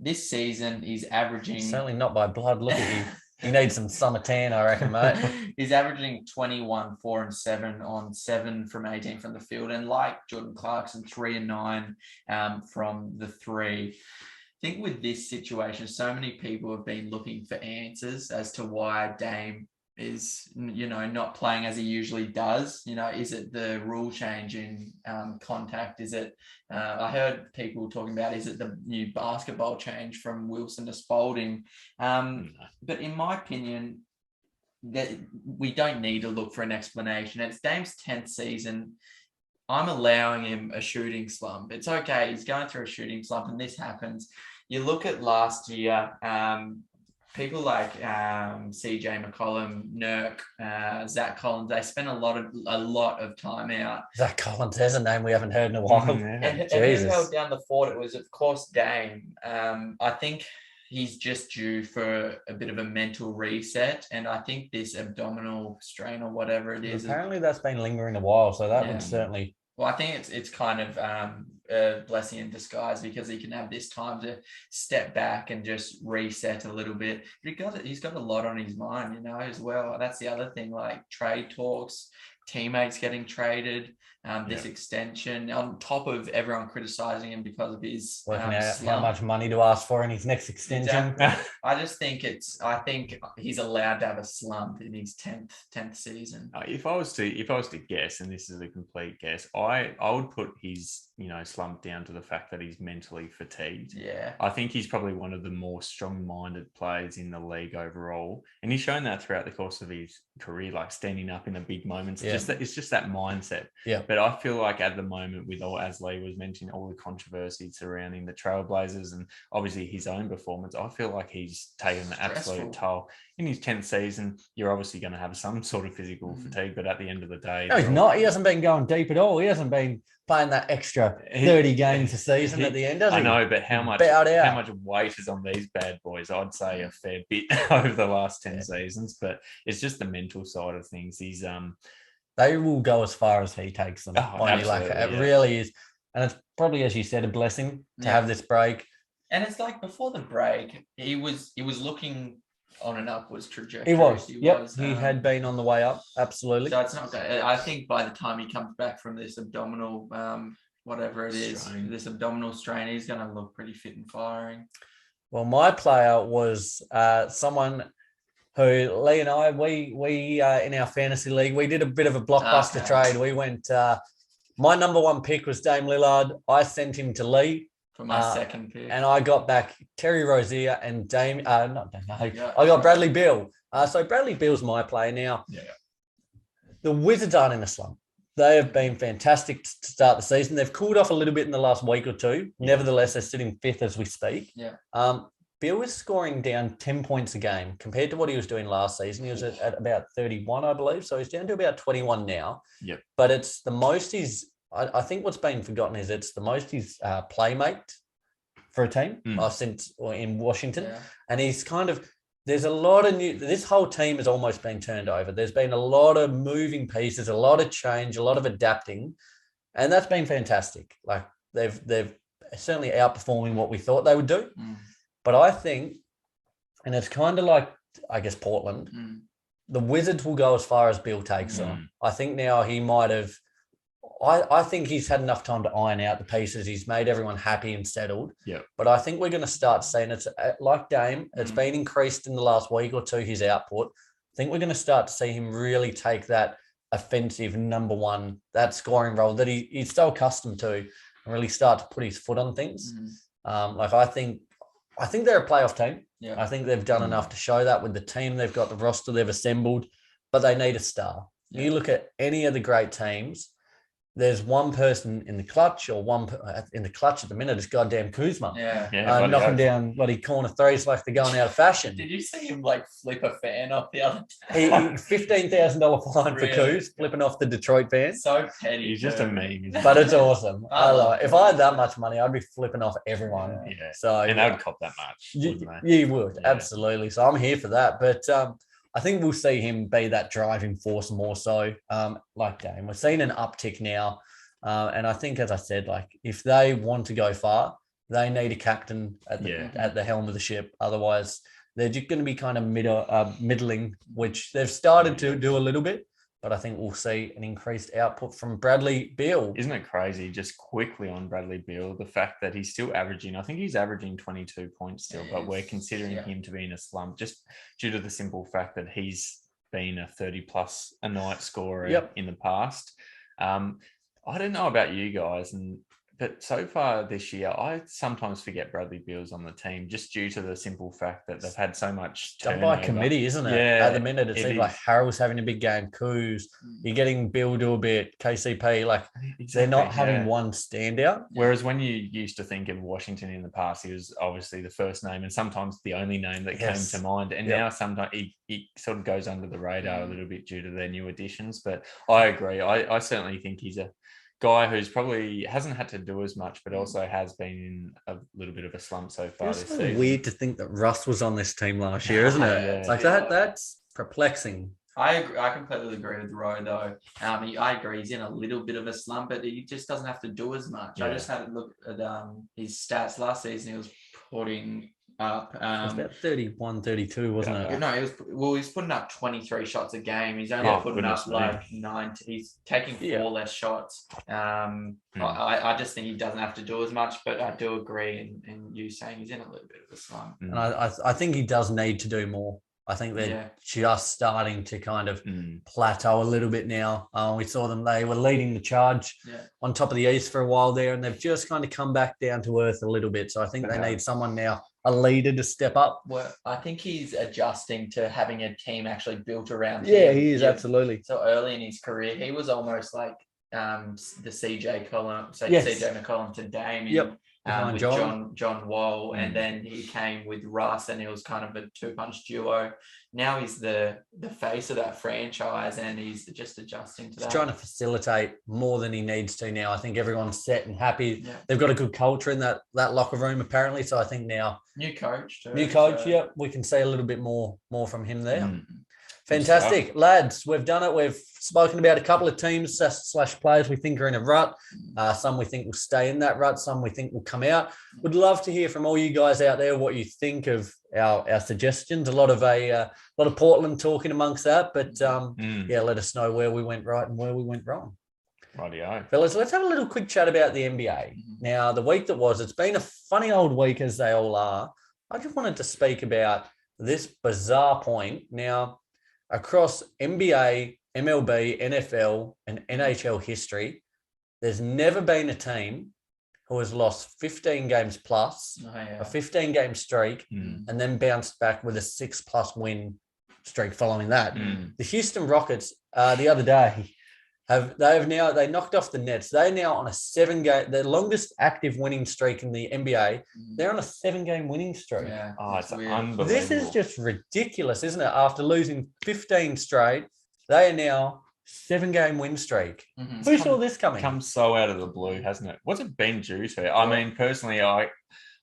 This season he's averaging... Certainly not by blood. Look at you. You need some summer tan, I reckon, mate. He's averaging 21, 4 and 7 on 7 from 18 from the field. And like Jordan Clarkson, 3 and 9 from the 3. I think with this situation, so many people have been looking for answers as to why Dame is, not playing as he usually does. Is it the rule change in contact? Is it, I heard people talking about, is it the new basketball change from Wilson to Spalding? But in my opinion, that we don't need to look for an explanation. It's Dame's 10th season. I'm allowing him a shooting slump. It's okay. He's going through a shooting slump, and this happens. You look at last year, people like CJ McCollum, Nurk, Zach Collins, they spent a lot of time out. Zach Collins, there's a name we haven't heard in a while. And who held down the fort? It was, of course, Dame. I think he's just due for a bit of a mental reset. And I think this abdominal strain or whatever it is. Apparently that's been lingering a while. So that would certainly... Well, I think it's kind of a blessing in disguise, because he can have this time to step back and just reset a little bit. But he's got a lot on his mind, as well. That's the other thing, like trade talks, teammates getting traded, this extension, on top of everyone criticizing him because of his working out how much money to ask for in his next extension. Exactly. I think he's allowed to have a slump in his 10th season. If I was to guess, and this is a complete guess, I would put his slump down to the fact that he's mentally fatigued. Yeah, I think he's probably one of the more strong-minded players in the league overall, and he's shown that throughout the course of his career, like standing up in the big moments. It's just that mindset. Yeah. But I feel like at the moment, with all, as Lee was mentioning, all the controversy surrounding the Trailblazers and obviously his own performance, I feel like he's taken an absolute toll. In his 10th season, you're obviously going to have some sort of physical fatigue, but at the end of the day... No, he's not. He hasn't been going deep at all. He hasn't been playing that extra 30 games a season at the end, does he? I know, but how much weight is on these bad boys? I'd say a fair bit over the last 10 seasons, but it's just the mental side of things. He's... They will go as far as he takes them. It really is. And it's probably, as you said, a blessing to have this break. And it's like before the break, he was looking on an upwards trajectory. He was. He had been on the way up. Absolutely. So it's not. I think by the time he comes back from this abdominal, whatever it is, this abdominal strain, he's going to look pretty fit and firing. Well, my player was someone who Lee and I, we in our fantasy league, we did a bit of a blockbuster trade. We went, my number one pick was Dame Lillard. I sent him to Lee. For my second pick. And I got back Terry Rozier and I got Bradley Beal. So Bradley Beal's my player now. Yeah. The Wizards aren't in a slump. They have been fantastic to start the season. They've cooled off a little bit in the last week or two. Nevertheless, they're sitting 5th as we speak. Yeah. Bill is scoring down 10 points a game compared to what he was doing last season. He was at about 31, I believe. So he's down to about 21 now. Yep. But it's the most I think what's been forgotten is it's the most he's playmate for a team since in Washington. Yeah. And he's there's a lot of this whole team has almost been turned over. There's been a lot of moving pieces, a lot of change, a lot of adapting. And that's been fantastic. Like they've certainly outperforming what we thought they would do. But I think, and it's kind of like, I guess, Portland, the Wizards will go as far as Bill takes them. I think now he might have I think he's had enough time to iron out the pieces. He's made everyone happy and settled. Yeah. But I think we're going to start seeing it's like Dame. It's been increased in the last week or two, his output. I think we're going to start to see him really take that offensive number one, that scoring role that he's so accustomed to, and really start to put his foot on things. I think they're a playoff team. Yeah. I think they've done enough to show that with the team. They've got the roster they've assembled, but they need a star. Yeah. You look at any of the great teams, there's one person in the clutch or one in the clutch at the minute is goddamn Kuzma. Knocking down bloody corner threes like they're going out of fashion. Did you see him like flip a fan off the other day? $15,000 fine for Really? Kuz, flipping off the Detroit fans. So petty. He's just a meme. But it's awesome. If I had that much money, I'd be flipping off everyone. Yeah. So and they would cop that much. You would, absolutely. So I'm here for that. But I think we'll see him be that driving force more so, like Dame. We're seeing an uptick now. And I think, as I said, like if they want to go far, they need a captain at the helm of the ship. Otherwise, they're just going to be kind of middling, which they've started to do a little bit. But I think we'll see an increased output from Bradley Beal. Isn't it crazy, just quickly on Bradley Beal, the fact that he's still averaging, I think he's averaging 22 points still, but we're considering him to be in a slump just due to the simple fact that he's been a 30-plus a night scorer in the past. I don't know about you guys, but so far this year, I sometimes forget Bradley Beal's on the team just due to the simple fact that they've had so much turnover. Done by committee, isn't it? Yeah, at the minute, it seems like Harrell's having a big game. Kuz, you're getting Bill do a bit. KCP, they're not having one standout. Whereas when you used to think of Washington in the past, he was obviously the first name and sometimes the only name that came to mind. And now sometimes he sort of goes under the radar a little bit due to their new additions. But I agree. I certainly think he's a guy who's probably hasn't had to do as much, but also has been in a little bit of a slump so far this season. Weird to think that Russ was on this team last year, isn't it? That's perplexing. I completely agree with Roy, though. I agree he's in a little bit of a slump, but he just doesn't have to do as much. I just had a look at his stats last season. He was putting up. It was about 31, 32, wasn't it? No, he's putting up 23 shots a game. He's only putting up 9. He's taking 4 less shots. I just think he doesn't have to do as much, but I do agree in you saying he's in a little bit of a slump. And I think he does need to do more. I think they're just starting to kind of plateau a little bit now. We saw them; they were leading the charge on top of the East for a while there, and they've just kind of come back down to earth a little bit. So I think they need someone now, a leader, to step up. Well, I think he's adjusting to having a team actually built around him. Yeah, he is, absolutely. So early in his career, he was almost like the CJ McCollum to Dame. With John Wall, and then he came with Russ, and he was kind of a 2-punch duo. Now he's the face of that franchise, and he's just adjusting to that. He's trying to facilitate more than he needs to now. I think everyone's set and happy. Yeah. They've got a good culture in that locker room, apparently. So I think now new coach, we can see a little bit more from him there. Fantastic. Lads, we've done it. We've spoken about a couple of teams / players we think are in a rut. Some we think will stay in that rut. Some we think will come out. Would love to hear from all you guys out there what you think of our suggestions. A lot of Portland talking amongst that. But, let us know where we went right and where we went wrong. Rightio. Fellas, let's have a little quick chat about the NBA. Now, the week that was, it's been a funny old week as they all are. I just wanted to speak about this bizarre point. Now, across NBA, MLB, NFL, and NHL history, there's never been a team who has lost 15 games plus, a 15-game streak, and then bounced back with a 6+ win streak following that. The Houston Rockets, the other day, they knocked off the Nets. They're now on a 7-game, the longest active winning streak in the NBA. They're on a 7-game winning streak. Yeah, it's unbelievable. This is just ridiculous, isn't it? After losing 15 straight, they are now 7-game win streak. Who saw this coming? Come so out of the blue, hasn't it? What's it been due to? I mean, personally, I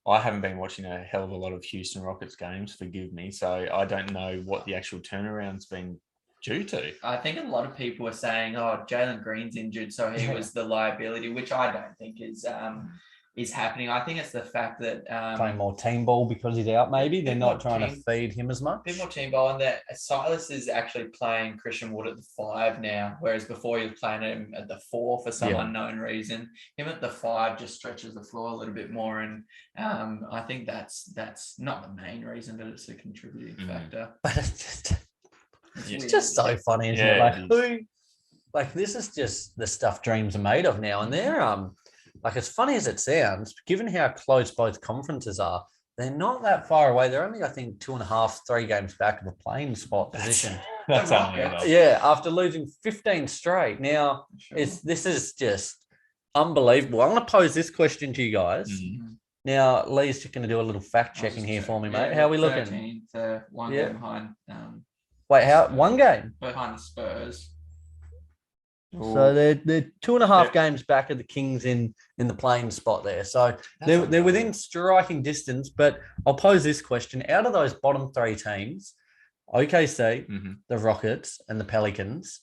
haven't been watching a hell of a lot of Houston Rockets games, forgive me. So I don't know what the actual turnaround's been due to. I think a lot of people were saying, Jalen Green's injured, so he was the liability, which I don't think is is happening. I think it's the fact that playing more team ball because he's out. Maybe they're not trying to feed him as much. A bit more team ball, and that Silas is actually playing Christian Wood at the 5 now, whereas before he was playing him at the 4 for some unknown reason. Him at the 5 just stretches the floor a little bit more, and I think that's not the main reason, but it's a contributing factor. But it's just so funny, isn't it? Like this is just the stuff dreams are made of now, and they're like as funny as it sounds, given how close both conferences are, they're not that far away. They're only, I think, 2.5, 3 games back of a playing spot position. That's after losing 15 straight. Now, this is just unbelievable. I'm going to pose this question to you guys. Now, Lee's just going to do a little fact checking here for me, mate. How are we looking? 13th, 1 game behind. Wait, how? 1 game? Behind the Spurs. So they're 2.5 games back of the Kings in the playing spot there. So they're within striking distance. But I'll pose this question: out of those bottom 3 teams, OKC, the Rockets, and the Pelicans,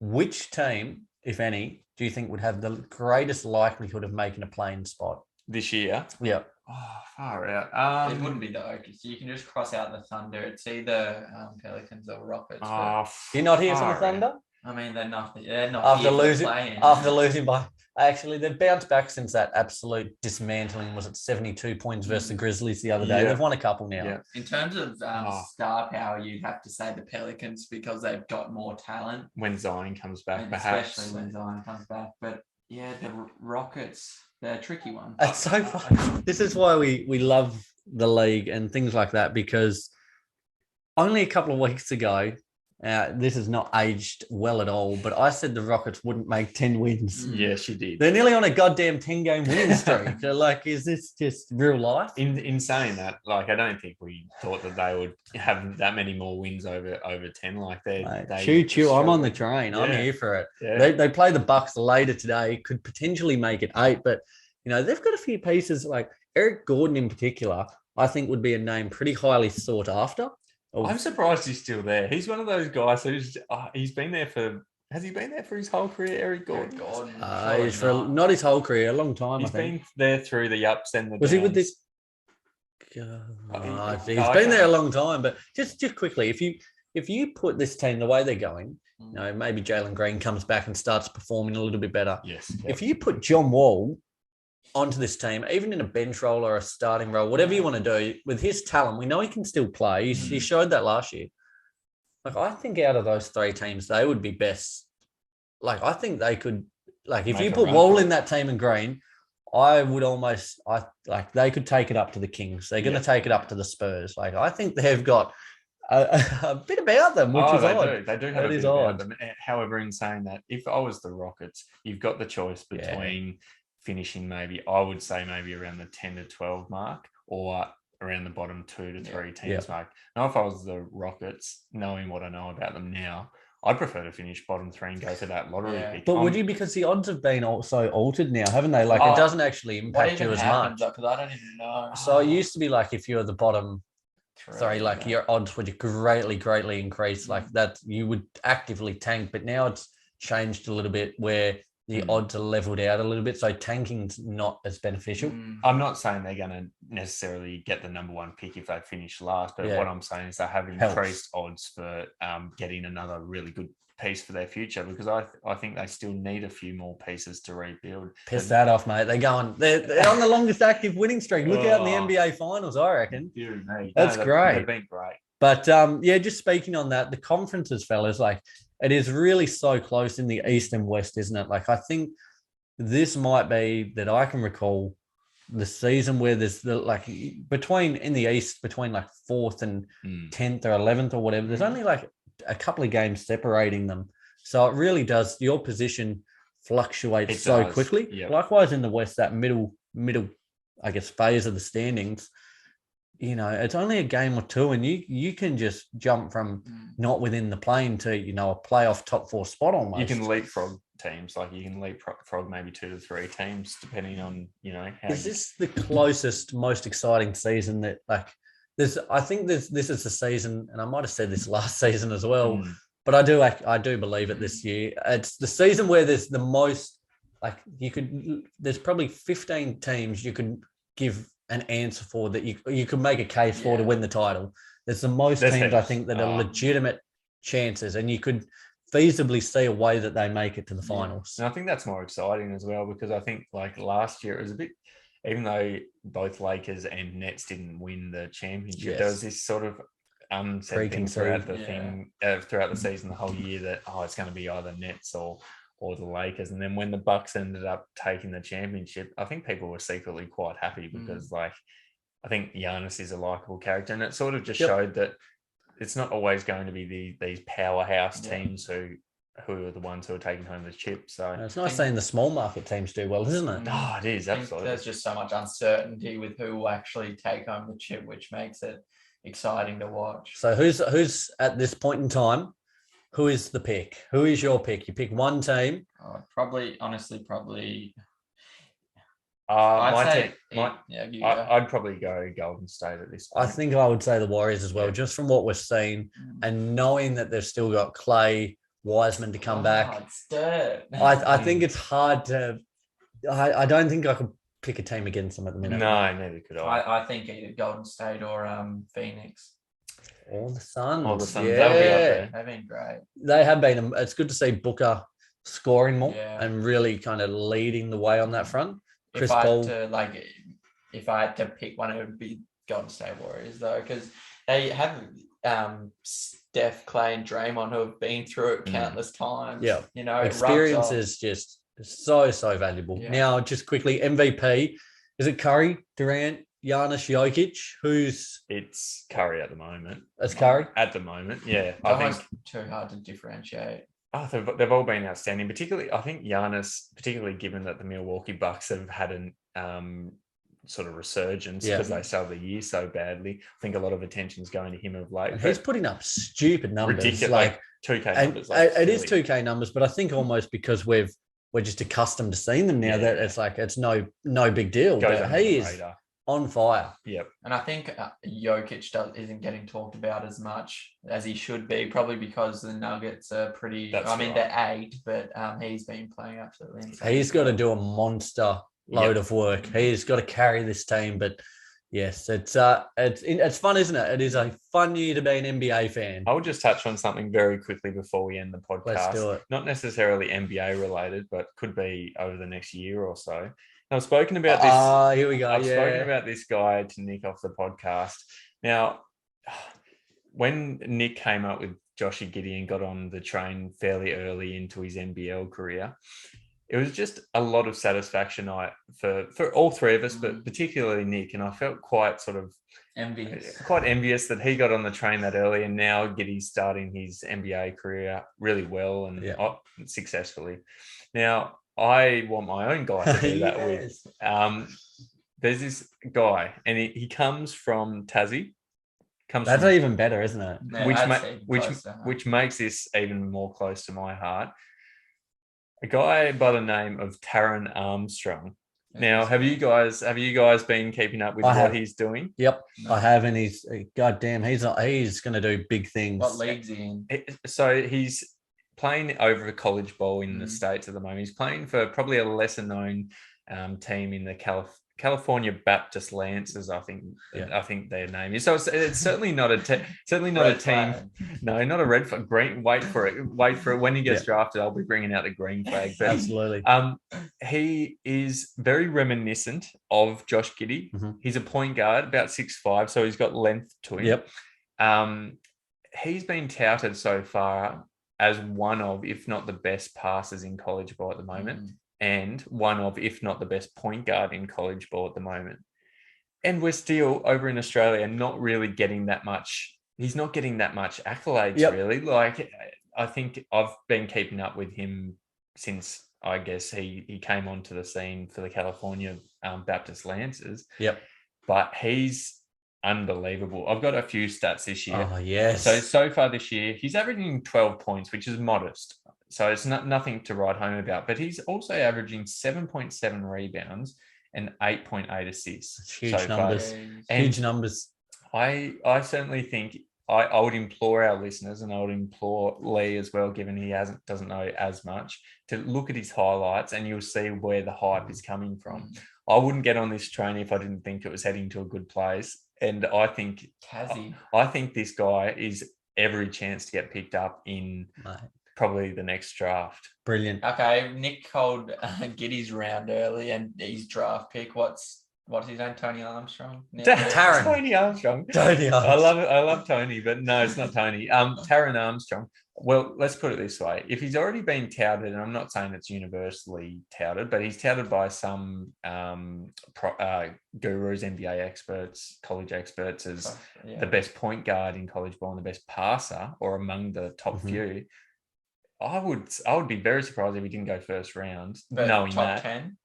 which team, if any, do you think would have the greatest likelihood of making a playing spot this year? Yeah. Oh, far out. It wouldn't be the Okies. You can just cross out the Thunder. It's either Pelicans or Rockets. You're not here for the Thunder? I mean, they're not after losing by actually they've bounced back since that absolute dismantling. Was it 72 points versus the Grizzlies the other day? They've won a couple now. Yeah. In terms of star power, you'd have to say the Pelicans because they've got more talent when Zion comes back, and perhaps. especially when Zion comes back. But yeah, the Rockets, they're a tricky one. It's so fun. This is why we love the league and things like that, because only a couple of weeks ago. This is not aged well at all, but I said the Rockets wouldn't make 10 wins. Yes, you did. They're nearly on a goddamn 10-game winning streak. Like, is this just real life? In saying that, like, I don't think we thought that they would have that many more wins over 10. Like, they choo. I'm on the train. I'm here for it. Yeah. They play the Bucks later today. Could potentially make it 8, but they've got a few pieces. Like Eric Gordon in particular, I think would be a name pretty highly sought after. I'm surprised he's still there. He's one of those guys who's he's been there for. Has he been there for his whole career, Eric Gordon? He's for not his whole career, a long time. He's been there through the ups and the downs. Was he with this? He's been there a long time. But just quickly, if you put this team the way they're going, maybe Jalen Green comes back and starts performing a little bit better. Yes. If you put John Wall onto this team, even in a bench role or a starting role, whatever you want to do, with his talent, we know he can still play. He showed that last year. Like, I think out of those 3 teams, they would be best. Like, I think they could, like, if you put Wall in that team and Green, I would almost, they could take it up to the Kings. They're going to take it up to the Spurs. Like, I think they've got a bit about them, which is odd. They do have a bit about them. However, in saying that, if I was the Rockets, you've got the choice between finishing I would say maybe around the 10 to 12 mark or around the bottom 2 to 3 teams mark. Now, if I was the Rockets, knowing what I know about them now, I'd prefer to finish bottom 3 and go for that lottery pick. But would you, because the odds have been also altered now, haven't they? Like, it doesn't actually impact you as much. Because I don't even know. So it used to be like if you're the bottom 3, like your odds would greatly increase. Like that, you would actively tank. But now it's changed a little bit where the odds are leveled out a little bit. So tanking's not as beneficial. I'm not saying they're going to necessarily get the number 1 pick if they finish last, but what I'm saying is they have increased odds for getting another really good piece for their future, because I think they still need a few more pieces to rebuild. Piss that off, mate. They're on the longest active winning streak. Look out in the NBA finals, I reckon. That's great. They've been great. But just speaking on that, the conferences, fellas, like, it is really so close in the East and West, isn't it? Like, I think this might be, that I can recall, the season where there's between in the East, between like 4th and 10th or 11th or whatever, there's only like a couple of games separating them. So it really does, your position fluctuates so quickly. Yep. Likewise in the West, that middle, I guess, phase of the standings, it's only a game or 2, and you can just jump from not within the plane to, a playoff top 4 spot almost. You can leapfrog teams, like you can leapfrog maybe 2 to 3 teams, depending on, how. Is this the closest, most exciting season that, like, I think this is the season, and I might have said this last season as well, but I do believe it this year. It's the season where there's the most like there's probably 15 teams you could give an answer for that you could make a case for to win the title. There's the most teams I think that are legitimate chances, and you could feasibly see a way that they make it to the finals. And I think that's more exciting as well, because I think like last year it was a bit, even though both Lakers and Nets didn't win the championship, there was this sort of unsaid thing throughout the season, the whole year, that it's going to be either Nets or the Lakers. And then when the Bucks ended up taking the championship, I think people were secretly quite happy, because like I think Giannis is a likable character, and it sort of just showed that it's not always going to be these powerhouse teams who are the ones who are taking home the chip. So it's nice seeing the small market teams do well, isn't it? Oh, it is, absolutely. There's just so much uncertainty with who will actually take home the chip, which makes it exciting to watch. So who's at this point in time? Who is the pick? Who is your pick? You pick one team. Probably. I'd probably go Golden State at this point. I think I would say the Warriors as well, just from what we're seeing and knowing that they've still got Clay, Wiseman to come back. I think it's hard to. I don't think I could pick a team against them at the minute. No, neither could I. I think either Golden State or Phoenix. Or the Suns. They'll be up there. They've been great. They have been. It's good to see Booker scoring more and really kind of leading the way on that front. If I had to pick one, it would be Golden State Warriors, though, because they have Steph, Clay, and Draymond, who have been through it countless times. Yeah, experience is just so valuable. Yeah. Now, just quickly, MVP, is it Curry, Durant, Giannis, Jokic? It's Curry at the moment. It's Curry at the moment. Yeah, I think too hard to differentiate. They've all been outstanding. Particularly, I think Giannis, particularly given that the Milwaukee Bucks have had an sort of resurgence because they started the year so badly. I think a lot of attention's going to him of late. And he's putting up stupid numbers, ridiculous, like 2K numbers. It is 2K numbers, but I think almost because we're just accustomed to seeing them now that it's no big deal. But he is on fire. Yep. And I think Jokic isn't getting talked about as much as he should be, probably because the Nuggets are pretty. They're 8, but he's been playing absolutely insane. He's got to do a monster load of work. He's got to carry this team. But yes, it's fun, isn't it? It is a fun year to be an NBA fan. I will just touch on something very quickly before we end the podcast. Let's do it. Not necessarily NBA related, but could be over the next year or so. I've spoken about this. Here we go. I've spoken about this guy to Nick off the podcast. Now, when Nick came up with Joshie Giddey and got on the train fairly early into his NBL career, it was just a lot of satisfaction for all three of us, but particularly Nick. And I felt quite envious that he got on the train that early, and now Giddey's starting his NBA career really well and successfully. Now, I want my own guy to do that with. There's this guy, and he comes from Tassie. That's even better, isn't it? Yeah, which makes this even more close to my heart. A guy by the name of Taron Armstrong. Now, have you guys been keeping up with what he's doing? Yep, I have, and he's goddamn. He's going to do big things. What league's he in? So he's playing over a college ball in the States at the moment. He's playing for probably a lesser known team in the California Baptist Lancers, I think their name is. So it's certainly not a team. No, not a red flag. Green. Wait for it. When he gets drafted, I'll be bringing out the green flag. But, absolutely. He is very reminiscent of Josh Giddey. Mm-hmm. He's a point guard, about 6'5", so he's got length to him. Yep. He's been touted so far as one of, if not the best passers in college ball at the moment, and one of, if not the best point guard in college ball at the moment. And we're still over in Australia not really getting that much. He's not getting that much accolades, really. Like, I think I've been keeping up with him since, I guess, he came onto the scene for the California Baptist Lancers. Yep. But he's unbelievable. I've got a few stats this year. Oh, yes. So far this year, he's averaging 12 points, which is modest. So it's nothing to write home about. But he's also averaging 7.7 rebounds and 8.8 assists. Huge numbers. Huge numbers. I certainly think I would implore our listeners, and I would implore Lee as well, given he doesn't know as much, to look at his highlights, and you'll see where the hype is coming from. I wouldn't get on this train if I didn't think it was heading to a good place. And I think this guy is every chance to get picked up in probably the next draft. Brilliant. Okay, Nick called Giddy's round early and his draft pick. What's his name? Tony Armstrong? Taryn. Tony Armstrong. Tony Armstrong. I love it. I love Tony, but no, it's not Tony. Taryn Armstrong. Well, let's put it this way. If he's already been touted, and I'm not saying it's universally touted, but he's touted by some gurus, NBA experts, college experts as the best point guard in college ball and the best passer, or among the top few. I would be very surprised if he didn't go first round, but knowing top that. 10?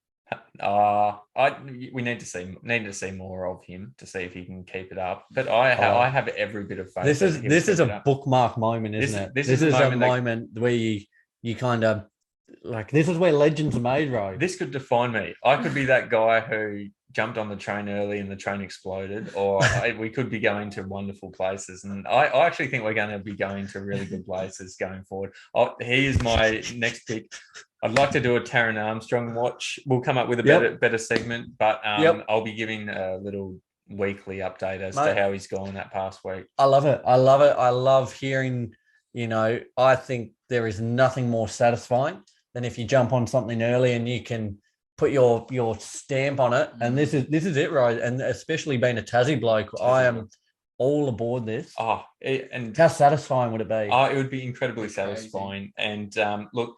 We need to see more of him to see if he can keep it up. But I have every bit of faith. This is a bookmark moment, isn't it? This is a moment where you kind of like, this is where legends are made, right? This could define me. I could be that guy who jumped on the train early and the train exploded, or we could be going to wonderful places. And I actually think we're going to be going to really good places going forward. He is my next pick. I'd like to do a Taryn Armstrong watch. We'll come up with a better segment, but I'll be giving a little weekly update as to how he's gone that past week. I love it. I love hearing, I think there is nothing more satisfying than if you jump on something early and you can put your stamp on it. And this is it, right? And especially being a Tassie bloke, I am all aboard this. And how satisfying would it be? It would be incredibly satisfying. And look,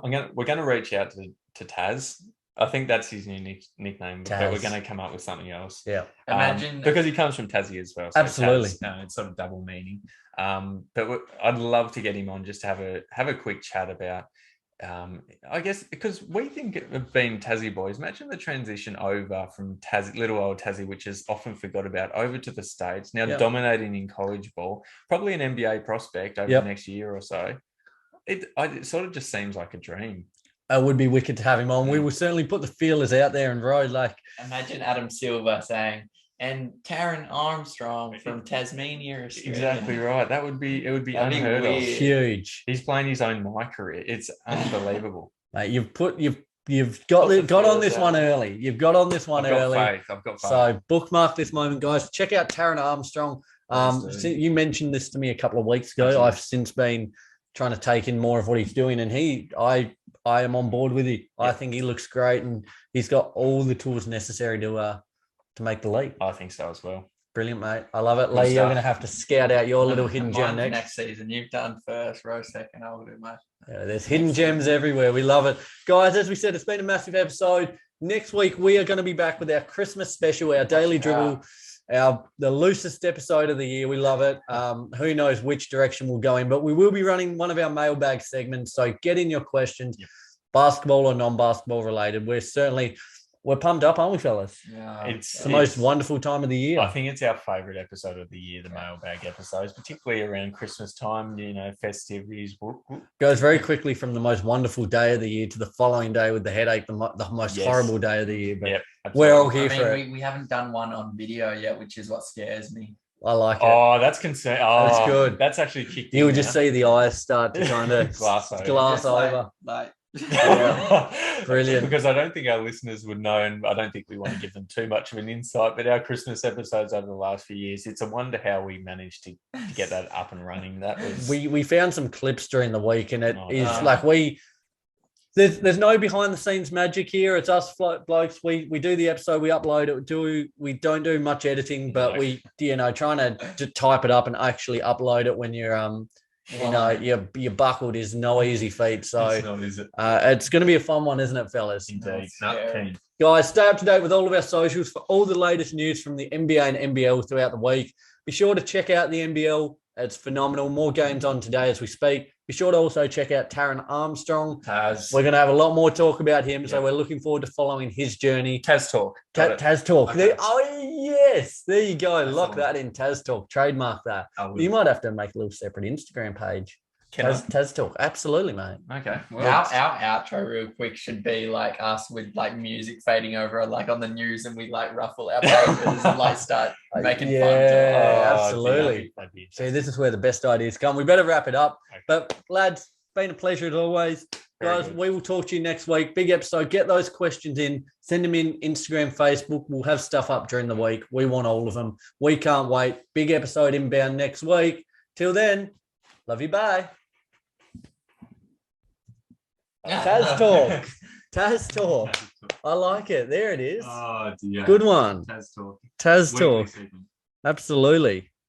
we're going to reach out to Taz. I think that's his new nickname, Taz. but we're going to come up with something else. Yeah, imagine because he comes from Tassie as well. So absolutely, it's sort of double meaning. But I'd love to get him on just to have a quick chat about. I guess because we think of being Tassie boys. Imagine the transition over from little old Tassie, which is often forgot about, over to the States. Now dominating in college ball, probably an NBA prospect over the next year or so. It sort of just seems like a dream. It would be wicked to have him on. We will certainly put the feelers out there and road. Like, imagine Adam Silver saying, "And Taryn Armstrong from Tasmania, Australia." Exactly right. It would be unheard of. Huge. He's playing his own my career. It's unbelievable. Mate, you've got on this one early. You've got on this one early. I've got faith. So bookmark this moment, guys. Check out Taryn Armstrong. You mentioned this to me a couple of weeks ago. Absolutely. I've since been trying to take in more of what he's doing, and I am on board with it. I think he looks great, and he's got all the tools necessary to make the league. I think so as well. Brilliant, mate. I love it. Lee, you're going to have to scout out your little hidden gem next season. You've done first, row second, I'll do, mate. Yeah, there's hidden gems everywhere. We love it. Guys, as we said, it's been a massive episode. Next week, we are going to be back with our Christmas special, our daily dribble, the loosest episode of the year. We love it. Who knows which direction we'll go in, but we will be running one of our mailbag segments. So get in your questions, basketball or non-basketball related. We're pumped up, aren't we, fellas? Yeah, it's the most wonderful time of the year. I think it's our favourite episode of the year, the mailbag episodes, particularly around Christmas time, festivities. Goes very quickly from the most wonderful day of the year to the following day with the headache, the most horrible day of the year. But we're all here for it. We haven't done one on video yet, which is what scares me. I like it. Oh, that's concern. Oh, that's good. That's actually kicked in. You would just see the eyes start to kind of glass over. Brilliant. Because I don't think our listeners would know, and I don't think we want to give them too much of an insight, but our Christmas episodes over the last few years, it's a wonder how we managed to get that up and running. That was we found some clips during the week, and there's no behind the scenes magic here. It's us blokes. We do the episode, we upload it. We don't do much editing, but we trying to type it up and actually upload it when you're you're buckled is no easy feat. So it's not, is it? It's going to be a fun one, isn't it, fellas? Indeed. Guys, stay up to date with all of our socials for all the latest news from the NBA and NBL throughout the week. Be sure to check out the NBL. It's phenomenal. More games on today as we speak. Be sure to also check out Taryn Armstrong. Taz. We're going to have a lot more talk about him, so we're looking forward to following his journey. Taz Talk. Taz Talk. Yes. There you go. Lock that in, Taz Talk. Trademark that. You might have to make a little separate Instagram page. Taz talk. Absolutely, mate. Okay. Well, our outro real quick should be like us with like music fading over like on the news, and we like ruffle our papers and like start making fun. Absolutely. See, this is where the best ideas come. We better wrap it up. Okay. But lads, been a pleasure as always. Guys, we will talk to you next week. Big episode. Get those questions in. Send them in Instagram, Facebook. We'll have stuff up during the week. We want all of them. We can't wait. Big episode inbound next week. Till then, love you. Bye. Taz talk. Taz talk. I like it. There it is. Oh, dear. Good one. Taz talk. Taz talk. Absolutely.